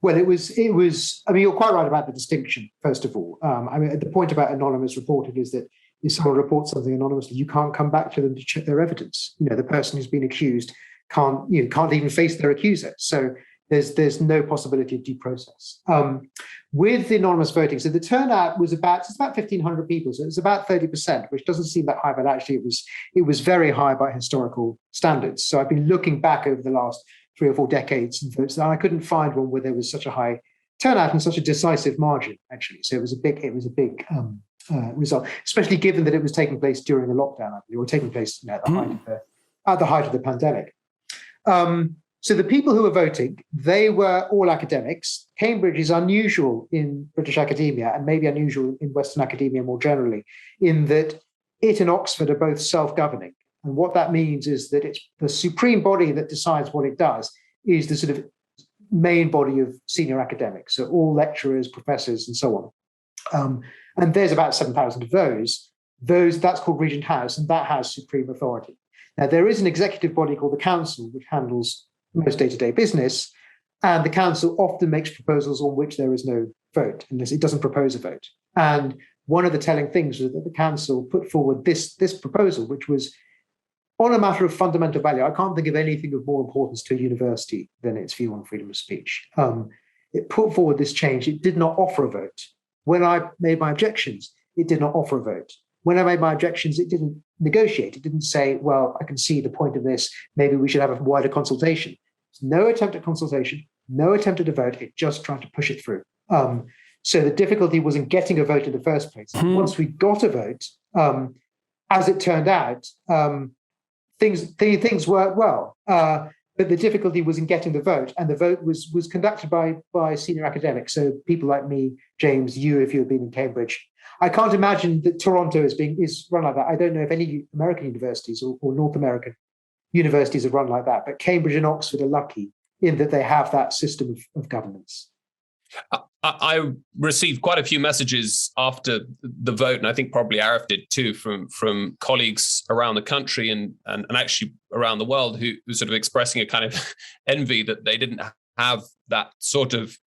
Well, it was, I mean, you're quite right about the distinction, first of all. I mean, the point about anonymous reporting is that if someone reports something anonymously, you can't come back to them to check their evidence. The person who's been accused can't even face their accuser. So there's no possibility of due process. With the anonymous voting, so the turnout was about 1,500 people, so it's about 30%, which doesn't seem that high, but actually it was very high by historical standards. So I've been looking back over the last 3 or 4 decades and votes, and I couldn't find one where there was such a high turnout and such a decisive margin, actually. So it was a big result, especially given that it was taking place during the lockdown, I believe, or taking place at the height of the pandemic. So the people who were voting, they were all academics. Cambridge is unusual in British academia and maybe unusual in Western academia more generally, in that it and Oxford are both self-governing. And what that means is that it's the supreme body that decides what it does is the sort of main body of senior academics. So all lecturers, professors, and so on. And there's about 7,000 of those. That's called Regent House, and that has supreme authority. Now, there is an executive body called the Council, which handles most day-to-day business, and the Council often makes proposals on which there is no vote, unless it doesn't propose a vote. And one of the telling things was that the Council put forward this proposal, which was on a matter of fundamental value. I can't think of anything of more importance to a university than its view on freedom of speech. It put forward this change. It did not offer a vote. When I made my objections, it did not offer a vote. When I made my objections, it didn't negotiate. It didn't say, well, I can see the point of this. Maybe we should have a wider consultation. No attempt at consultation, no attempt at a vote. It just tried to push it through. So the difficulty was in getting a vote in the first place. Once we got a vote, as it turned out, things worked well. But the difficulty was in getting the vote, and the vote was conducted by senior academics. So people like me, James, you, if you had been in Cambridge. I can't imagine that Toronto is run like that. I don't know if any American universities or North American universities are run like that, but Cambridge and Oxford are lucky in that they have that system of governance. I received quite a few messages after the vote, and I think probably Arif did too, from colleagues around the country and actually around the world who sort of expressing a kind of envy that they didn't have that sort of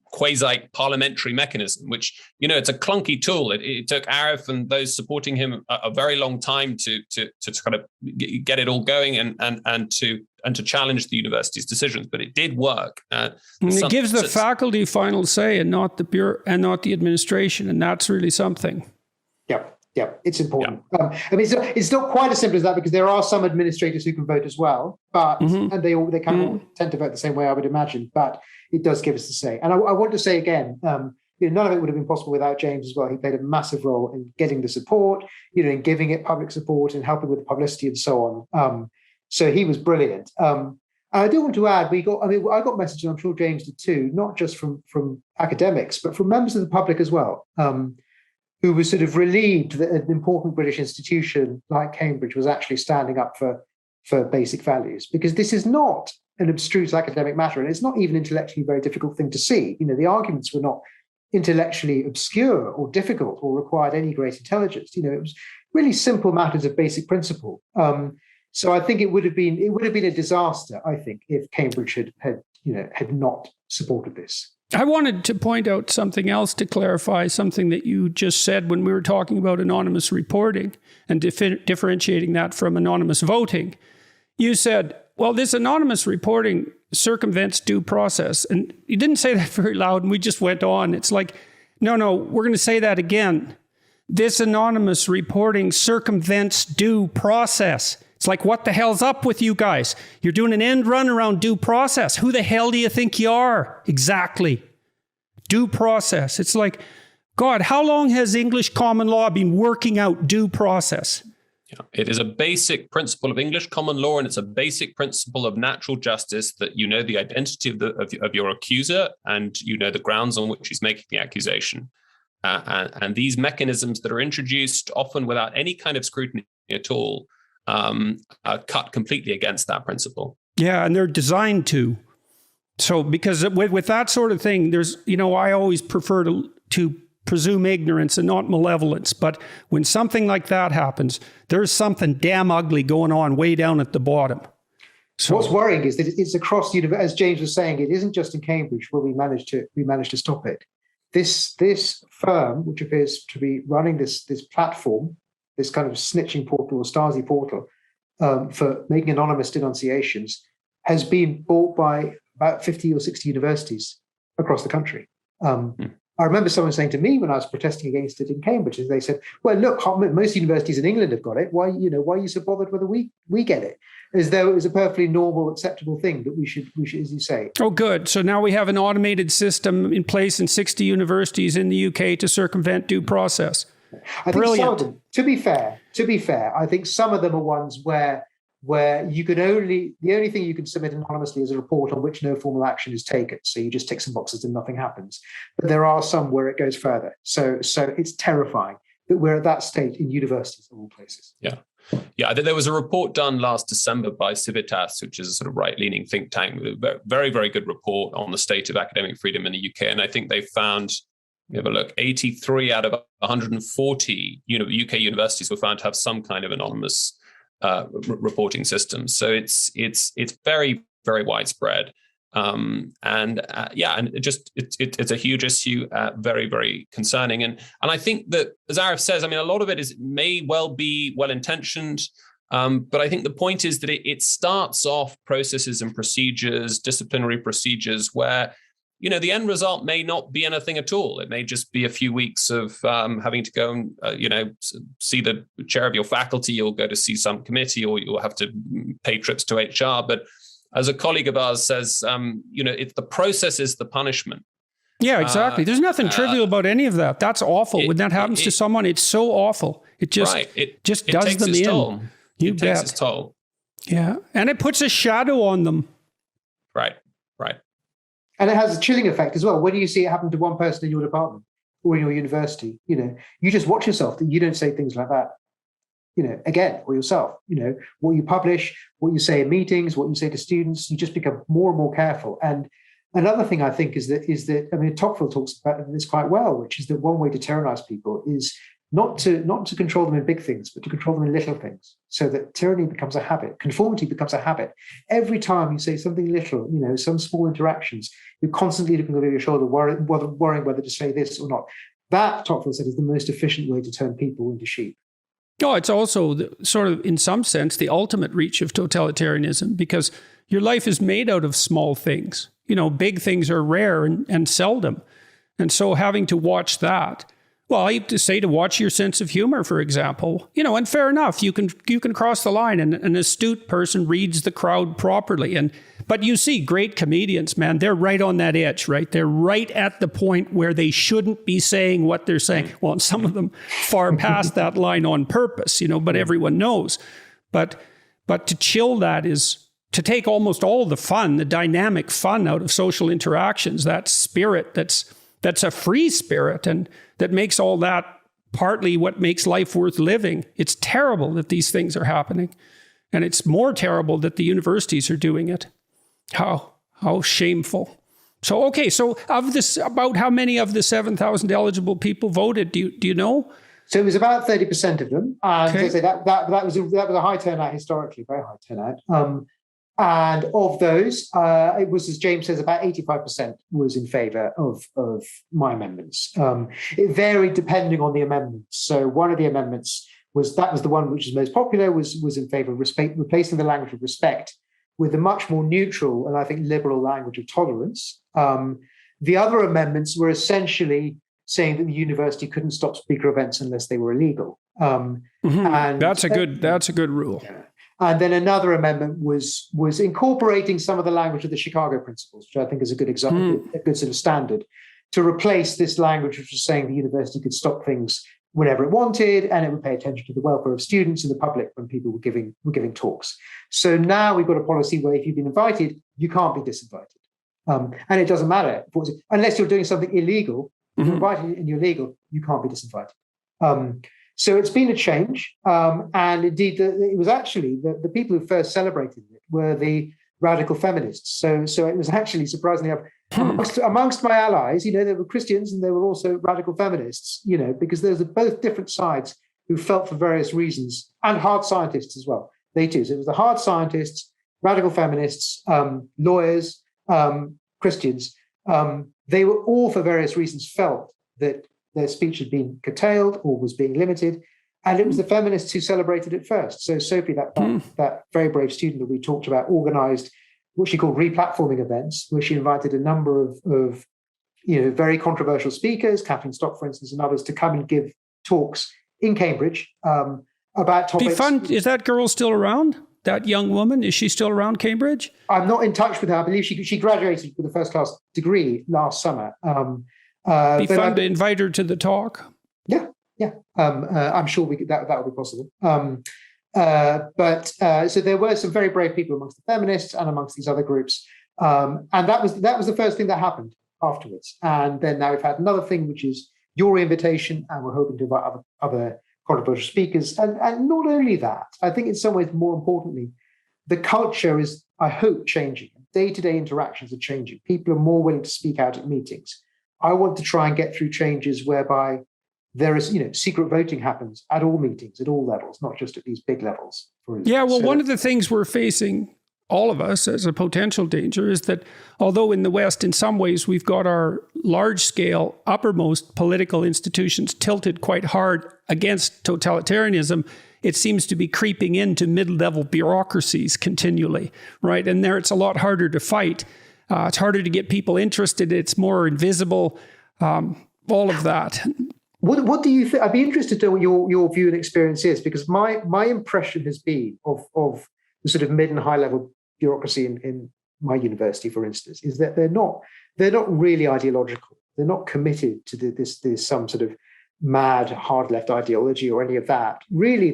quasi-parliamentary mechanism, which, it's a clunky tool. It took Arif and those supporting him a very long time to kind of get it all going and to challenge the university's decisions, but it did work. It gives the faculty final say and not the bureau and not the administration, and that's really something. Yeah, it's important. I mean, it's not quite as simple as that because there are some administrators who can vote as well, but and they kind of tend to vote the same way, I would imagine. But it does give us the say. And I want to say again, none of it would have been possible without James as well. He played a massive role in getting the support, in giving it public support and helping with the publicity and so on. So he was brilliant. I do want to add, I got messages, I'm sure James did too, not just from academics, but from members of the public as well, who were sort of relieved that an important British institution like Cambridge was actually standing up for basic values, because this is not an abstruse academic matter, and it's not even intellectually very difficult thing to see. The arguments were not intellectually obscure or difficult or required any great intelligence. It was really simple matters of basic principle. So I think it would have been a disaster, I think, if Cambridge had not supported this. I wanted to point out something else to clarify something that you just said when we were talking about anonymous reporting and differentiating that from anonymous voting. You said, well, this anonymous reporting circumvents due process. And you didn't say that very loud, and we just went on. It's like, no, we're going to say that again. This anonymous reporting circumvents due process. It's like, what the hell's up with you guys? You're doing an end run around due process. Who the hell do you think you are? Exactly. Due process. It's like, God, how long has English common law been working out due process? Yeah. It is a basic principle of English common law, and it's a basic principle of natural justice that you know the identity of your accuser, and you know the grounds on which he's making the accusation. And these mechanisms that are introduced, often without any kind of scrutiny at all, are cut completely against that principle. Yeah, and they're designed to. So, because with that sort of thing, there's, I always prefer to presume ignorance and not malevolence. But when something like that happens, there's something damn ugly going on way down at the bottom. So what's worrying is that it's across the university. As James was saying, it isn't just in Cambridge where we managed to stop it. This firm, which appears to be running this platform, this kind of snitching portal or Stasi portal for making anonymous denunciations, has been bought by about 50 or 60 universities across the country. I remember someone saying to me when I was protesting against it in Cambridge, and they said, well, look, most universities in England have got it. Why are you so bothered whether we get it? As though it was a perfectly normal, acceptable thing that we should, as you say. Oh, good. So now we have an automated system in place in 60 universities in the UK to circumvent due process. I think some of them, to be fair, I think some of them are ones where you can the only thing you can submit anonymously is a report on which no formal action is taken. So you just tick some boxes and nothing happens. But there are some where it goes further. So it's terrifying that we're at that state in universities of all places. Yeah, there was a report done last December by Civitas, which is a sort of right-leaning think tank, with a very, very good report on the state of academic freedom in the UK. And I think they found, have a look, 83 out of 140 UK universities were found to have some kind of anonymous reporting system. So it's very, very widespread. And it's a huge issue, very, very concerning. And I think that, as Arif says, a lot of it may well be well-intentioned, but I think the point is that it starts off processes and procedures, disciplinary procedures, where the end result may not be anything at all. It may just be a few weeks of having to go and, see the chair of your faculty. You'll go to see some committee, or you'll have to pay trips to HR. But as a colleague of ours says, it's the process is the punishment. Yeah, exactly. There's nothing trivial about any of that. That's awful. When that happens to someone, it's so awful. It just does them in. Toll. It takes its toll. Yeah, and it puts a shadow on them. Right. And it has a chilling effect as well. When you see it happen to one person in your department or in your university, you just watch yourself that you don't say things like that, again, or yourself. What you publish, what you say in meetings, what you say to students, you just become more and more careful. And another thing I think is that Tocqueville talks about this quite well, which is that one way to tyrannize people is not to control them in big things, but to control them in little things, so that tyranny becomes a habit, conformity becomes a habit. Every time you say something little, some small interactions, you're constantly looking over your shoulder, worrying whether to say this or not. That, Tocqueville said, is the most efficient way to turn people into sheep. Oh, it's also sort of, in some sense, the ultimate reach of totalitarianism, because your life is made out of small things. Big things are rare and seldom. And so having to watch that, well, I have to say to watch your sense of humor, for example, and fair enough, you can cross the line, and an astute person reads the crowd properly. But you see great comedians, man, they're right on that edge, right? They're right at the point where they shouldn't be saying what they're saying. Well, and some of them far past that line on purpose, but everyone knows. But to chill that is to take almost all the fun, the dynamic fun out of social interactions, that spirit that's a free spirit, and that makes all that partly what makes life worth living. It's terrible that these things are happening. And it's more terrible that the universities are doing it. How shameful. So, okay, so of this, about how many of the 7,000 eligible people voted? Do you know? So it was about 30% of them. And okay. that was a high turnout historically, very high turnout. And of those, it was, as James says, about 85% was in favour of my amendments. It varied depending on the amendments. So one of the amendments was the one which is most popular, was in favour of replacing the language of respect with a much more neutral and I think liberal language of tolerance. The other amendments were essentially saying that the university couldn't stop speaker events unless they were illegal. And that's a good rule. Yeah. And then another amendment was incorporating some of the language of the Chicago Principles, which I think is a good example, a good sort of standard, to replace this language which was saying the university could stop things whenever it wanted, and it would pay attention to the welfare of students and the public when people were giving talks. So now we've got a policy where if you've been invited, you can't be disinvited. And it doesn't matter, unless you're doing something illegal. If you're invited and you're legal, you can't be disinvited. So it's been a change. And indeed, it was actually the people who first celebrated it were the radical feminists. So it was actually surprisingly amongst my allies, there were Christians and there were also radical feminists, because those are both different sides who felt for various reasons, and hard scientists as well. They too. So it was the hard scientists, radical feminists, lawyers, Christians. They were all, for various reasons, felt that their speech had been curtailed or was being limited. And it was the feminists who celebrated it first. So Sophie, that very brave student that we talked about, organized what she called replatforming events, where she invited a number of very controversial speakers, Kathleen Stock, for instance, and others, to come and give talks in Cambridge about topics. Be fun. Is that girl still around? That young woman, is she still around Cambridge? I'm not in touch with her. I believe she graduated with a first-class degree last summer. Be fun to invite her to the talk. Yeah. I'm sure that will be possible. So there were some very brave people amongst the feminists and amongst these other groups, and that was the first thing that happened afterwards. And then now we've had another thing, which is your invitation, and we're hoping to invite other controversial speakers. And not only that, I think in some ways, more importantly, the culture is, I hope, changing. Day-to-day interactions are changing. People are more willing to speak out at meetings. I want to try and get through changes whereby there is, secret voting happens at all meetings, at all levels, not just at these big levels. Yeah, well, one of the things we're facing, all of us, as a potential danger is that although in the West, in some ways, we've got our large-scale, uppermost political institutions tilted quite hard against totalitarianism, it seems to be creeping into mid-level bureaucracies continually, right? And there it's a lot harder to fight. It's harder to get people interested. It's more invisible, all of that. What do you think? I'd be interested to know what your view and experience is, because my impression has been of the sort of mid and high level bureaucracy in my university, for instance, is that they're not really ideological. They're not committed to this some sort of mad hard left ideology or any of that. Really,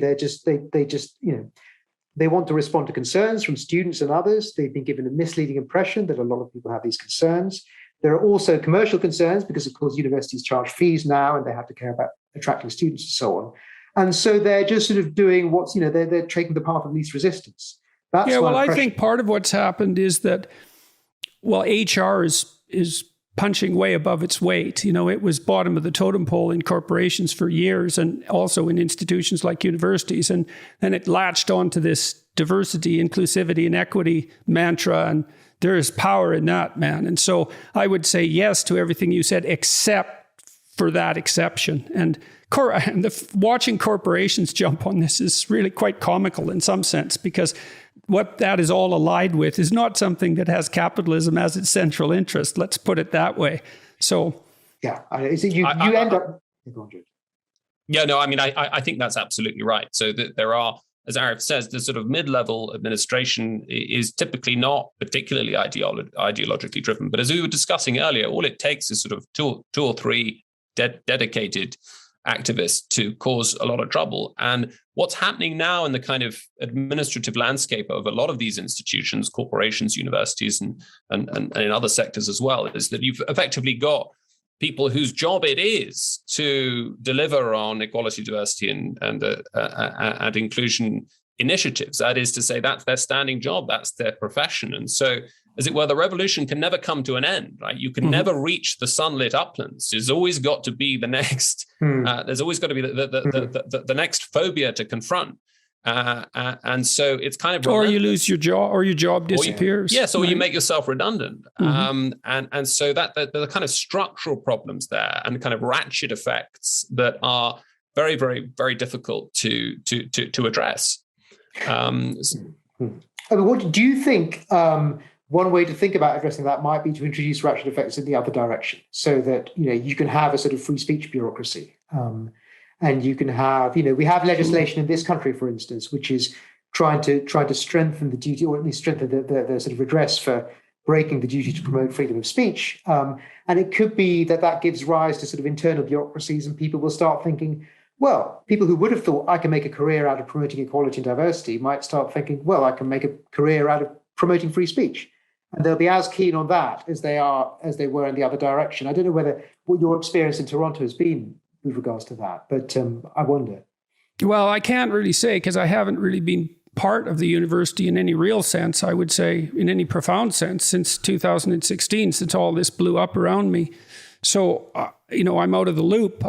they want to respond to concerns from students and others. They've been given a misleading impression that a lot of people have these concerns. There are also commercial concerns because, of course, universities charge fees now and they have to care about attracting students and so on. And so they're just sort of doing they're taking the path of least resistance. I think part of what's happened is that, HR is punching way above its weight. It was bottom of the totem pole in corporations for years and also in institutions like universities. And then it latched onto this diversity, inclusivity, and equity mantra. And there is power in that, man. And so I would say yes to everything you said, except for that exception. And watching corporations jump on this is really quite comical in some sense, because what that is all allied with is not something that has capitalism as its central interest. Let's put it that way. So, yeah, you end up. Yeah, no, I mean, I think that's absolutely right. So that there are, as Arif says, the sort of mid-level administration is typically not particularly ideologically driven. But as we were discussing earlier, all it takes is sort of two or three dedicated activists to cause a lot of trouble. And what's happening now in the kind of administrative landscape of a lot of these institutions, corporations, universities, and in other sectors as well, is that you've effectively got people whose job it is to deliver on equality, diversity, and inclusion initiatives. That is to say, that's their standing job, that's their profession. And so, as it were, the revolution can never come to an end, right? You can never reach the sunlit uplands. There's always got to be the next. There's always got to be the next phobia to confront. And so it's kind of or you lose your job, or your job disappears. Or you make yourself redundant. And so that there are kind of structural problems there, and kind of ratchet effects that are very, very, very difficult to address. What do you think? One way to think about addressing that might be to introduce ratchet effects in the other direction, so that you can have a sort of free speech bureaucracy, and you can have we have legislation in this country, for instance, which is trying to strengthen the duty, or at least strengthen the sort of redress for breaking the duty to promote freedom of speech, and it could be that gives rise to sort of internal bureaucracies, and people will start thinking, well, people who would have thought I can make a career out of promoting equality and diversity might start thinking, well, I can make a career out of promoting free speech. And they'll be as keen on that as they were in the other direction. I don't know what your experience in Toronto has been with regards to that, but I wonder. Well, I can't really say, because I haven't really been part of the university in any real sense, I would say, in any profound sense, since 2016, since all this blew up around me. So, I'm out of the loop.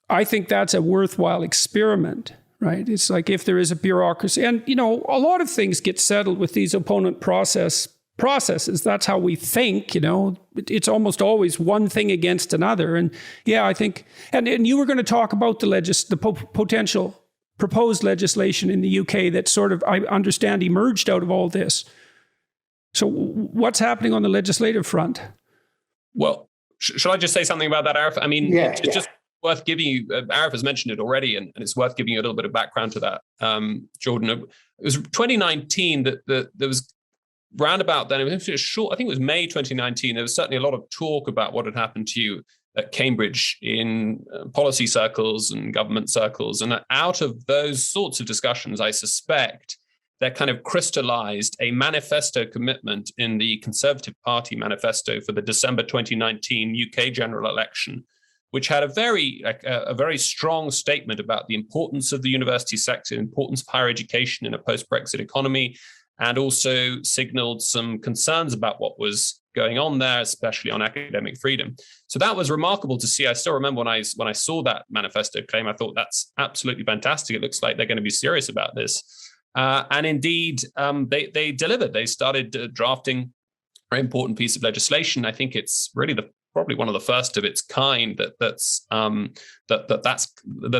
I think that's a worthwhile experiment, right? It's like, if there is a bureaucracy, and, a lot of things get settled with these opponent processes. That's how we think, it's almost always one thing against another. And I think, and you were going to talk about the potential proposed legislation in the UK that sort of, I understand, emerged out of all this. So what's happening on the legislative front? Well, shall I just say something about that, Arif? I mean, it's just worth giving you, Arif has mentioned it already, and it's worth giving you a little bit of background to that, Jordan. It was 2019 that there was, roundabout then, I think it was May 2019, there was certainly a lot of talk about what had happened to you at Cambridge in policy circles and government circles. And out of those sorts of discussions, I suspect there kind of crystallized a manifesto commitment in the Conservative Party manifesto for the December 2019 UK general election, which had a very strong statement about the importance of the university sector, importance of higher education in a post-Brexit economy, and also signaled some concerns about what was going on there, especially on academic freedom. So that was remarkable to see. I still remember when I saw that manifesto claim, I thought, that's absolutely fantastic. It looks like they're going to be serious about this. And indeed, they delivered. They started drafting a very important piece of legislation. I think it's really probably one of the first of its kind that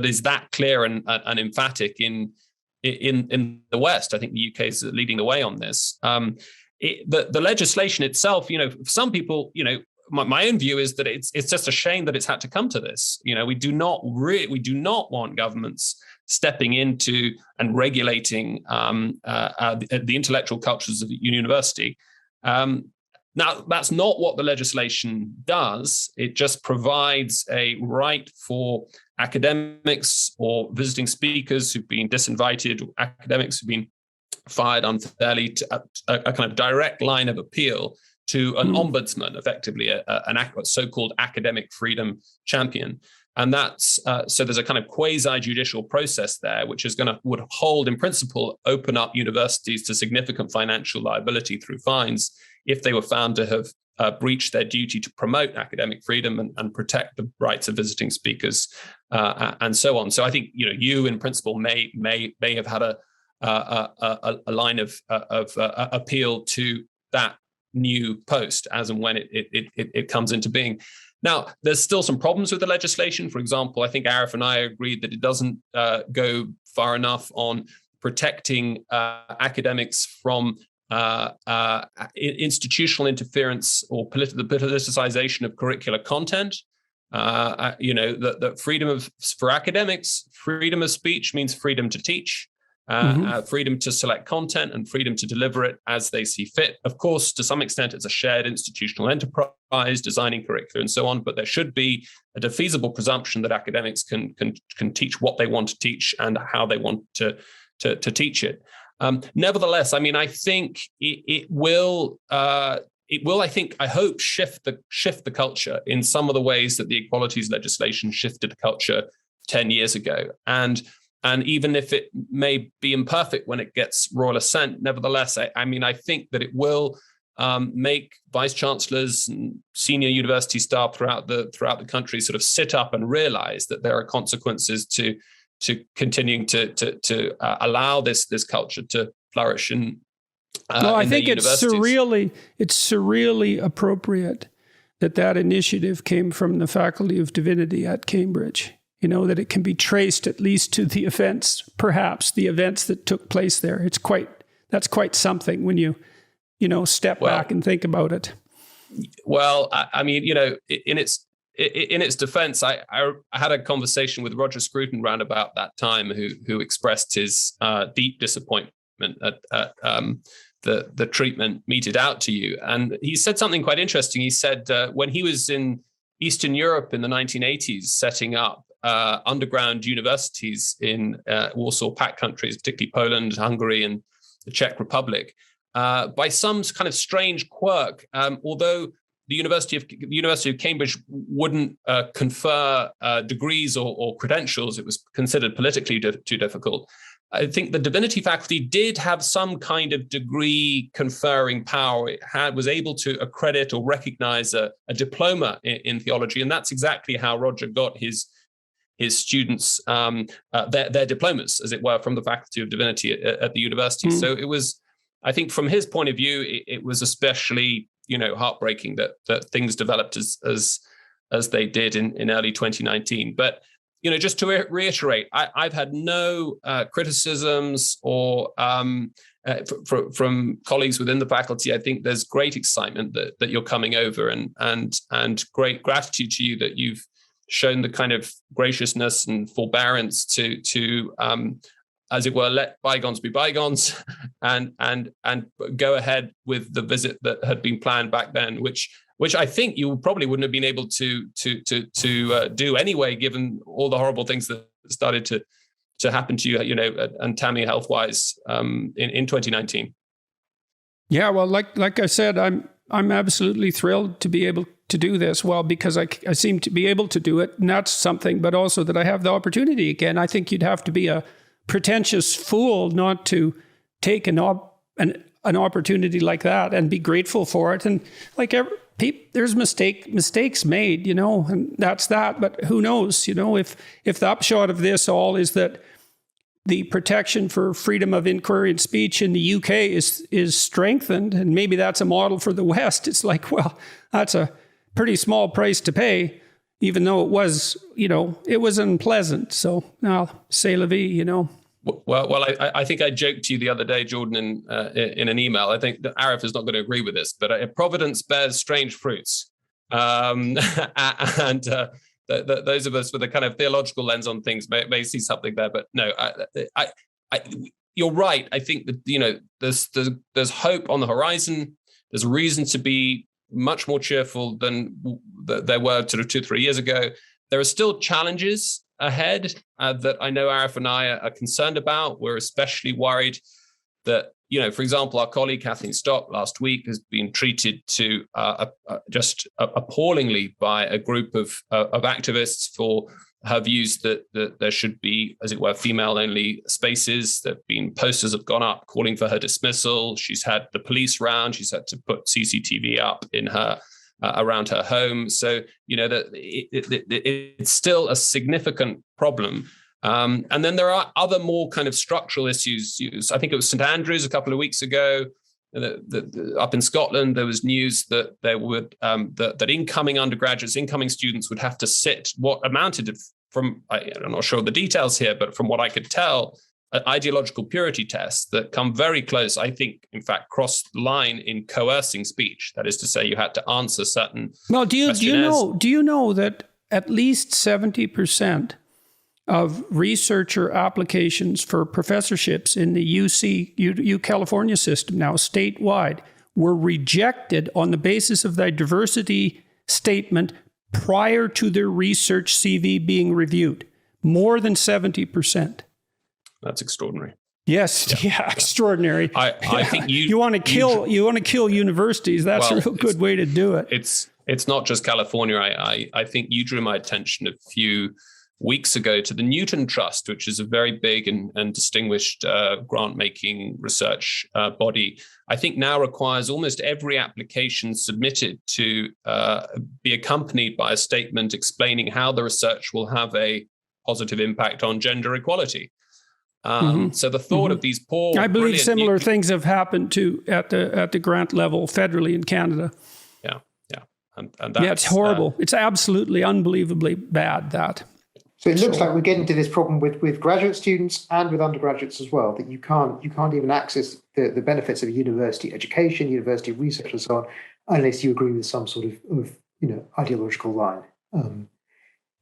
is that clear and emphatic in the West. I think the UK is leading the way on this. The legislation itself, for some people, my own view is that it's just a shame that it's had to come to this. We do not want governments stepping into and regulating the intellectual cultures of the university. Now, that's not what the legislation does. It just provides a right for academics or visiting speakers who've been disinvited, or academics who've been fired unfairly, to a kind of direct line of appeal to an ombudsman, effectively a so-called academic freedom champion. And that's so there's a kind of quasi-judicial process there, which would hold, in principle, open up universities to significant financial liability through fines if they were found to have breached their duty to promote academic freedom and protect the rights of visiting speakers and so on. So I think you in principle may have had a line of appeal to that new post as and when it comes into being. Now, there's still some problems with the legislation. For example, I think Arif and I agreed that it doesn't go far enough on protecting academics from institutional interference or the politicization of curricular content. The freedom for academics, freedom of speech means freedom to teach. Freedom to select content and freedom to deliver it as they see fit. Of course, to some extent, it's a shared institutional enterprise, designing curricula and so on, but there should be a defeasible presumption that academics can teach what they want to teach and how they want to teach it. Nevertheless, I mean, I think it will, I hope, shift the culture in some of the ways that the equalities legislation shifted the culture 10 years ago. And even if it may be imperfect when it gets royal assent, nevertheless, I think that it will make vice chancellors and senior university staff throughout the country sort of sit up and realize that there are consequences to continuing to allow this culture to flourish in no, I in think their it's surreally appropriate that initiative came from the Faculty of Divinity at Cambridge. You know, that it can be traced at least to the events, perhaps the events that took place there. That's quite something when you step back and think about it. Well, I mean, in its defense, I had a conversation with Roger Scruton round about that time, who expressed his deep disappointment at the treatment meted out to you. And he said something quite interesting. He said when he was in Eastern Europe in the 1980s, setting up underground universities in Warsaw Pact countries, particularly Poland, Hungary, and the Czech Republic, by some kind of strange quirk, although the University of Cambridge wouldn't confer degrees or credentials, it was considered politically too difficult. I think the divinity faculty did have some kind of degree conferring power. It was able to accredit or recognize a diploma in theology, and that's exactly how Roger got his students their diplomas, as it were, from the Faculty of Divinity at the university. So it was, I think, from his point of view, it was especially heartbreaking that things developed as they did in early 2019. But just to reiterate, I've had no criticisms or from colleagues within the faculty. I think there's great excitement that you're coming over, and great gratitude to you that you've shown the kind of graciousness and forbearance to as it were, let bygones be bygones, and go ahead with the visit that had been planned back then, which I think you probably wouldn't have been able to do anyway, given all the horrible things that started to happen to you, and Tammy health-wise in 2019. Yeah, well, like I said, I'm absolutely thrilled to be able to do this. Well, because I seem to be able to do it, and that's something, but also that I have the opportunity again. I think you'd have to be a pretentious fool not to take an opportunity like that and be grateful for it. And there's mistakes made, and that's that. But who knows, if the upshot of this all is that the protection for freedom of inquiry and speech in the UK is strengthened, and maybe that's a model for the West. It's like, well, that's a pretty small price to pay, even though it was, it was unpleasant. So now, c'est la vie, Well, I think I joked to you the other day, Jordan, in an email. I think that Arif is not going to agree with this, but providence bears strange fruits. And those of us with a kind of theological lens on things may see something there. But no, you're right. I think that there's hope on the horizon. There's reason to be much more cheerful than there were sort of 2 or 3 years ago. There are still challenges ahead that I know Arif and I are concerned about. We're especially worried that, for example, our colleague Kathleen Stock last week has been treated just appallingly by a group of activists for her views that there should be, as it were, female-only spaces. There have been posters have gone up calling for her dismissal. She's had the police round. She's had to put CCTV up in her around her home. So, that it's still a significant problem. And then there are other more kind of structural issues. I think it was St Andrews a couple of weeks ago. Up in Scotland, there was news that there would that incoming undergraduates, incoming students would have to sit what amounted to, I'm not sure of the details here, but from what I could tell, ideological purity tests that come very close, I think, in fact, cross the line in coercing speech. That is to say, you had to answer certain. Well, do you know that at least 70% of researcher applications for professorships in the UC California system now statewide were rejected on the basis of their diversity statement prior to their research CV being reviewed? More than 70%. That's extraordinary. Yes, yeah, extraordinary. I think you want to kill universities. That's a real good way to do it. It's not just California. I think you drew my attention a few weeks ago to the Newton Trust, which is a very big and distinguished grant-making research body. I think now requires almost every application submitted to be accompanied by a statement explaining how the research will have a positive impact on gender equality. So the thought of these poor, I believe similar new, things have happened to at the grant level federally in Canada. Yeah, and that's, it's horrible. It's absolutely unbelievably bad. That. So it looks like we're getting to this problem with graduate students and with undergraduates as well, that you can't even access the benefits of university education, university research, and so on, unless you agree with some sort of ideological line.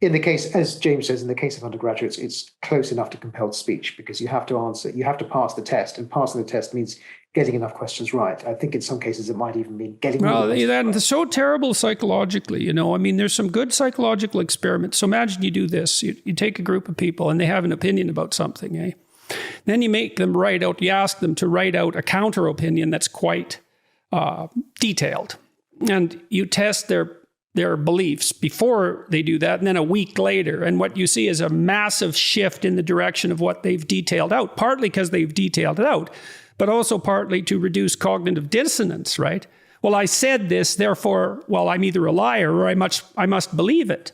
In the case, as James says, in the case of undergraduates, it's close enough to compelled speech because you have to pass the test, and passing the test means getting enough questions right. I think in some cases it might even mean getting. Well, that's so terrible psychologically. I mean, there's some good psychological experiments. So imagine you do this: you take a group of people and they have an opinion about something, eh? Then you make them write out. You ask them to write out a counter opinion that's quite detailed, and you test their beliefs before they do that, and then a week later. And what you see is a massive shift in the direction of what they've detailed out, partly because they've detailed it out, but also partly to reduce cognitive dissonance, right? Well, I said this, therefore, well, I'm either a liar or I must believe it.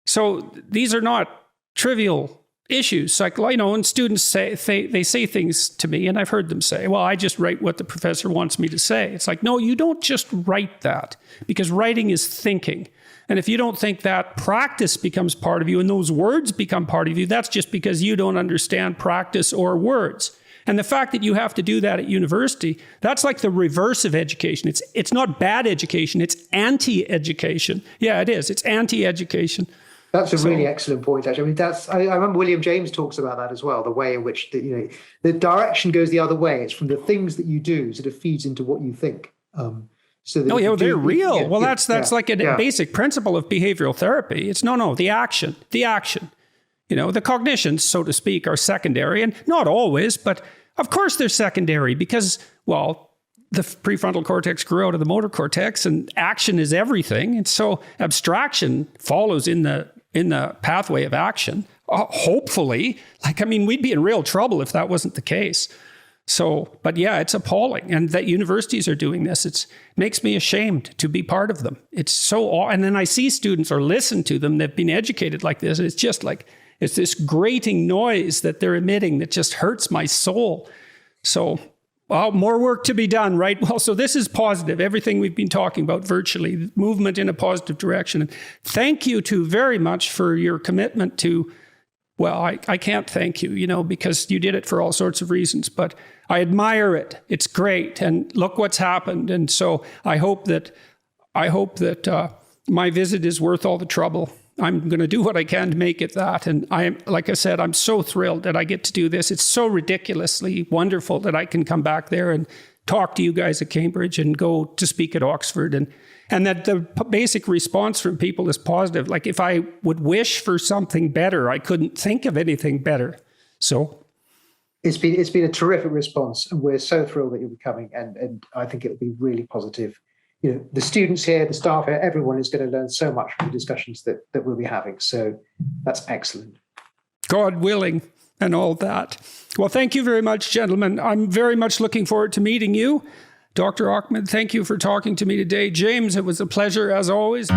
So these are not trivial issues. Like, and students say things to me, and I've heard them say, well, I just write what the professor wants me to say. It's like, no, you don't just write that, because writing is thinking. And if you don't think that, practice becomes part of you and those words become part of you. That's just because you don't understand practice or words. And the fact that you have to do that at university, that's like the reverse of education. It's not bad education, it's anti-education. Yeah, it is. It's anti-education. That's a really excellent point, actually. I mean, I remember William James talks about that as well, the way in which the direction goes the other way. It's from the things that you do, sort of feeds into what you think. So that they're real. Yeah, well, that's like a basic principle of behavioral therapy. It's the action. The cognitions, so to speak, are secondary, and not always, but of course they're secondary because, well, the prefrontal cortex grew out of the motor cortex, and action is everything. And so abstraction follows in the pathway of action. Hopefully, we'd be in real trouble if that wasn't the case. So, but yeah, it's appalling. And that universities are doing this, it makes me ashamed to be part of them. It's so, and then I see students or listen to them, they've been educated like this. It's just like, it's this grating noise that they're emitting that just hurts my soul. So, well, more work to be done, right? Well, so this is positive. Everything we've been talking about virtually, movement in a positive direction. And thank you very much for your commitment to, well, I can't thank you, because you did it for all sorts of reasons, but I admire it. It's great. And look what's happened. And so I hope that my visit is worth all the trouble. I'm going to do what I can to make it that. And like I said, I'm so thrilled that I get to do this. It's so ridiculously wonderful that I can come back there and talk to you guys at Cambridge and go to speak at Oxford. And that the basic response from people is positive. Like if I would wish for something better, I couldn't think of anything better. So it's been a terrific response, and we're so thrilled that you'll be coming. And I think it'll be really positive. The students here, the staff here, everyone is going to learn so much from the discussions that we'll be having. So that's excellent. God willing and all that. Well, thank you very much, gentlemen. I'm very much looking forward to meeting you. Dr. Ahmed, thank you for talking to me today. James, it was a pleasure as always.